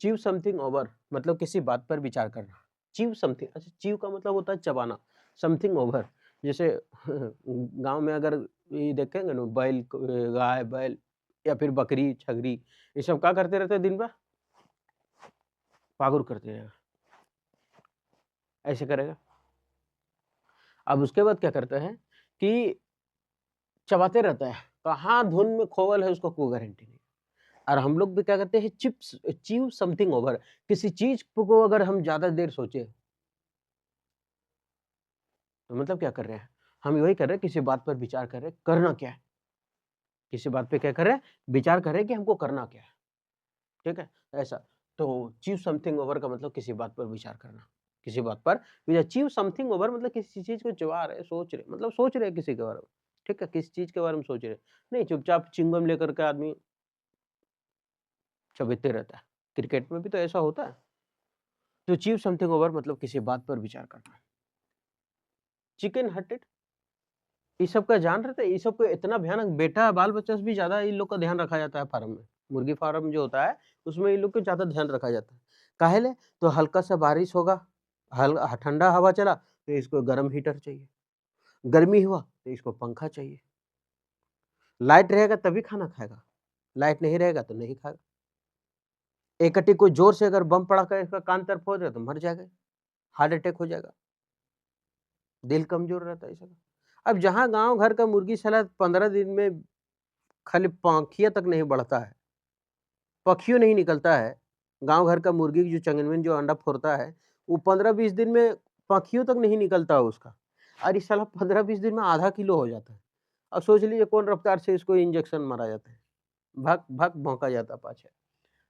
Chew something over मतलब किसी बात पर विचार करना, चीव समथिंग, अच्छा चीव का मतलब होता है चबाना, समथिंग ओवर, जैसे गांव में अगर ये देखेंगे ना, बैल गाय बैल या फिर बकरी छगरी, ये सब क्या करते रहते हैं दिन भर, पागुर करते रहेगा, ऐसे करेगा। अब उसके बाद क्या करता है कि चबाते रहता है, कहाँ धुन में खोवल है उसको कोई गारंटी नहीं। और हम लोग भी क्या करते हैं, चिप्स चीव समथिंग ओवर, किसी चीज को अगर हम ज्यादा देर सोचे तो मतलब क्या कर रहे हैं, हम वही कर रहे हैं, किसी बात पर विचार कर रहे हैं, करना क्या है, किसी बात पे क्या कर रहे हैं, विचार कर रहे हैं कि हमको करना क्या है, ठीक है, ऐसा। तो चीव समथिंग ओवर का मतलब किसी बात पर विचार करना, किसी बात पर चीव समथिंग ओवर मतलब किसी चीज को चबा रहे, सोच रहे, मतलब सोच रहे हैं किसी के बारे में, ठीक है, किसी चीज के बारे में सोच रहे, नहीं चुपचाप चिंगम लेकर के आदमी चबेते रहता है, क्रिकेट में भी तो ऐसा होता है। तो चीव समथिंग ओवर मतलब किसी बात पर विचार करना। चिकन हटेड, ये सब का जान रहता है, ये सब को इतना भयानक, बेटा बाल बच्चा से भी ज्यादा इन लोग का ध्यान रखा जाता है फार्म में, मुर्गी फार्म जो होता है उसमें इन लोग को ज्यादा ध्यान रखा जाता है। काहे ले, तो हल्का सा बारिश होगा, ठंडा हवा चला तो इसको गर्म हीटर चाहिए, गर्मी हुआ तो इसको पंखा चाहिए, लाइट रहेगा तभी खाना खाएगा, लाइट नहीं रहेगा तो नहीं खाएगा। एकटी कोई जोर से अगर बम पड़ा कर इसका कान तरफ हो जाए तो मर जाएगा, हार्ट अटैक हो जाएगा, दिल कमजोर रहता है इसका। अब जहाँ गांव घर का मुर्गी साला 15 दिन में खाली पंखिया तक नहीं बढ़ता है, पखियों नहीं निकलता है, गांव घर का मुर्गी जो चंगनमेन जो अंडा फोड़ता है वो 15-20 दिन में पंखियों तक नहीं निकलता है उसका, और इस साला 15-20 दिन में आधा किलो हो जाता है। अब सोच लीजिए कौन रफ्तार से इसको इंजेक्शन मारा जाता है, भक भक भौंका जाता है पाछे।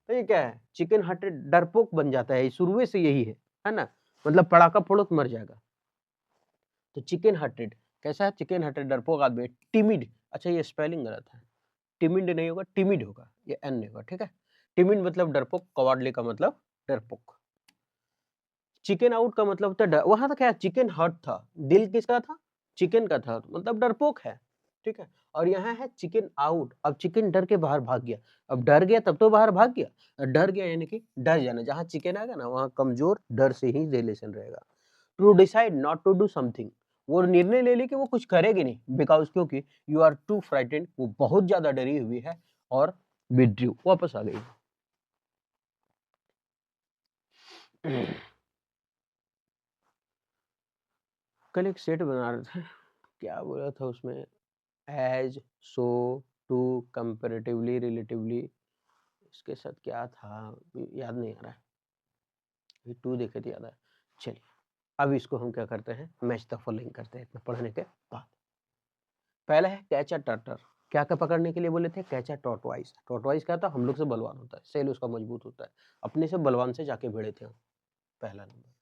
तो ये क्या है, चिकन हार्टेड डरपोक बन जाता है, शुरू से यही है ना, मतलब पड़ाका फोड़ो तो मर जाएगा। तो चिकन हार्टेड कैसा है, चिकन हार्टेड डरपोक आदमी, टिमिड, अच्छा ये स्पेलिंग गलत है, टिमिड नहीं होगा, टिमिड होगा, ये एन नहीं होगा, ठीक है। टिमिड मतलब डरपोक, कवाडली का मतलब डरपोक। चिकन आउट का मतलब होता है वहां था क्या, चिकन हर्ट था, दिल किसका था, चिकन का था, मतलब डरपोक है, ठीक है। और यहाँ है चिकन आउट, अब चिकन डर के बाहर भाग गया, अब डर गया तब तो बाहर भाग गया, डर गया यानी कि डर जाना, जहाँ चिकन आएगा ना वहाँ कमजोर डर से ही रिलेशन रहेगा। To decide not to do something, वो निर्णय ले ली कि वो कुछ करेगी नहीं, बिकॉज क्योंकि यू आर टू फ्राइटेंड, वो बहुत ज्यादा डरी हुई है और विड्रू, वापस आ गई। कल एक सेट बना रहे थे, क्या बोला था उसमें, as, so, to, comparatively, relatively, इसके साथ क्या था याद नहीं आ रहा है, टू देखे थे याद है। चलिए अब इसको हम क्या करते हैं, मैच द फॉलोइंग करते हैं इतना पढ़ने के बाद। पहला है कैच अ टर्टर, क्या क्या पकड़ने के लिए बोले थे, कैच अ टॉर्टवाइस, टॉर्टवाइस क्या था, हम लोग से बलवान होता है, सेल उसका मजबूत होता है, अपने से बलवान से जाके भिड़े थे हम, पहला नंबर।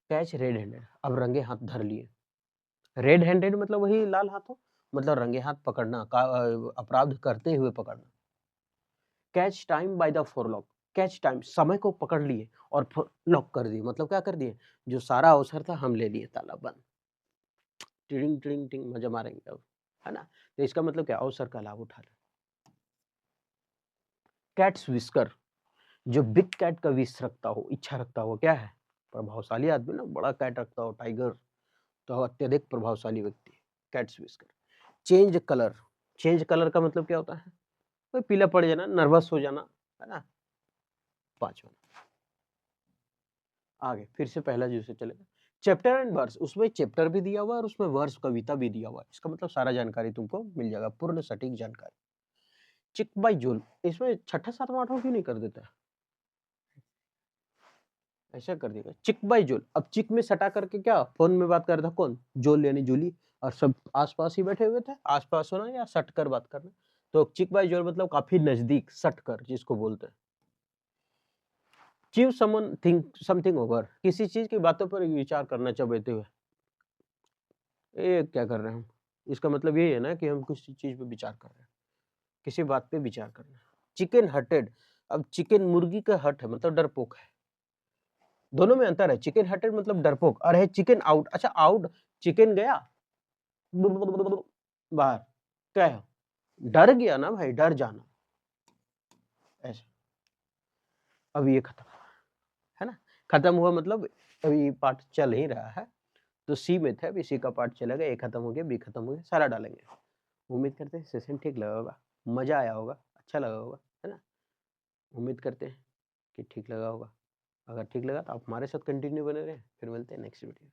कैच रेड हैंडेड, अब रंगे हाथ धर लिए, रेड हैंडेड मतलब वही लाल हाथों, मतलब रंगे हाथ पकड़ना, अपराध करते हुए पकड़ना। Catch time by the forelock, catch time, समय को पकड़ लिए और लॉक कर दिए, मतलब क्या कर दिए, जो सारा अवसर था हम ले लिए, ताला बंद, टिडिंग टिडिंग टिंग, मजा मारेंगे अब, है ना। तो इसका मतलब क्या, अवसर का लाभ उठा ले। कैट्स विस्कर, जो बिग कैट का विश रखता हो, इच्छा रखता हो, क्या है, प्रभावशाली आदमी ना, बड़ा कैट रखता हो, टाइगर, तो अत्यधिक प्रभावशाली व्यक्ति, cats whisker. Change colour, change colour का मतलब क्या होता है, कोई पीला पड़ जाना, नर्वस हो जाना, है ना। पांचवा, आगे फिर से पहला जो से चलेगा, चैप्टर एंड वर्स, उसमें चैप्टर भी दिया हुआ है और उसमें वर्स कविता भी दिया हुआ है, इसका मतलब सारा जानकारी तुमको मिल जाएगा, पूर्ण सटीक जानकारी। चिक बाई जोल, इसमें छठा सातवां आठवां क्यों नहीं कर देता है, ऐसा कर देगा, चिक बाई जोल, अब चिक में सटा करके क्या फोन में बात कर रहा था कौन, जोल यानी जूली, और सब आसपास ही बैठे हुए थे, आसपास होना या सट कर बात करना, तो चिक बाई जोल मतलब काफी नजदीक, सट कर जिसको बोलते हैं। चीव समन थिंक समथिंग ओवर, किसी चीज की बातों पर विचार करना चाहते हुए, ये क्या कर रहे हैं हम, इसका मतलब ये है ना कि हम किसी चीज पे विचार कर रहे हैं, किसी बात पे विचार करना। चिकन हर्टेड, अब चिकन मुर्गी का हट है मतलब डरपोक है, दोनों में अंतर है, चिकन हर्टेड मतलब डरपोक, और है चिकन आउट, अच्छा आउट, चिकन गया बाहर, क्या है, डर गया ना भाई, डर जाना, ऐसा। अब ये खत्म है ना, खत्म हुआ मतलब अभी पार्ट चल ही रहा है, तो सी में थे, अभी सी का पार्ट चलेगा, ए खत्म हो गया, बी खत्म हो गया, सारा डालेंगे। उम्मीद करते हैं सेशन ठीक लगा होगा, मजा आया होगा, अच्छा लगा होगा, है ना। उम्मीद करते हैं कि ठीक लगा होगा, अगर ठीक लगा तो आप हमारे साथ कंटिन्यू बने रहें, फिर मिलते हैं नेक्स्ट वीडियो में।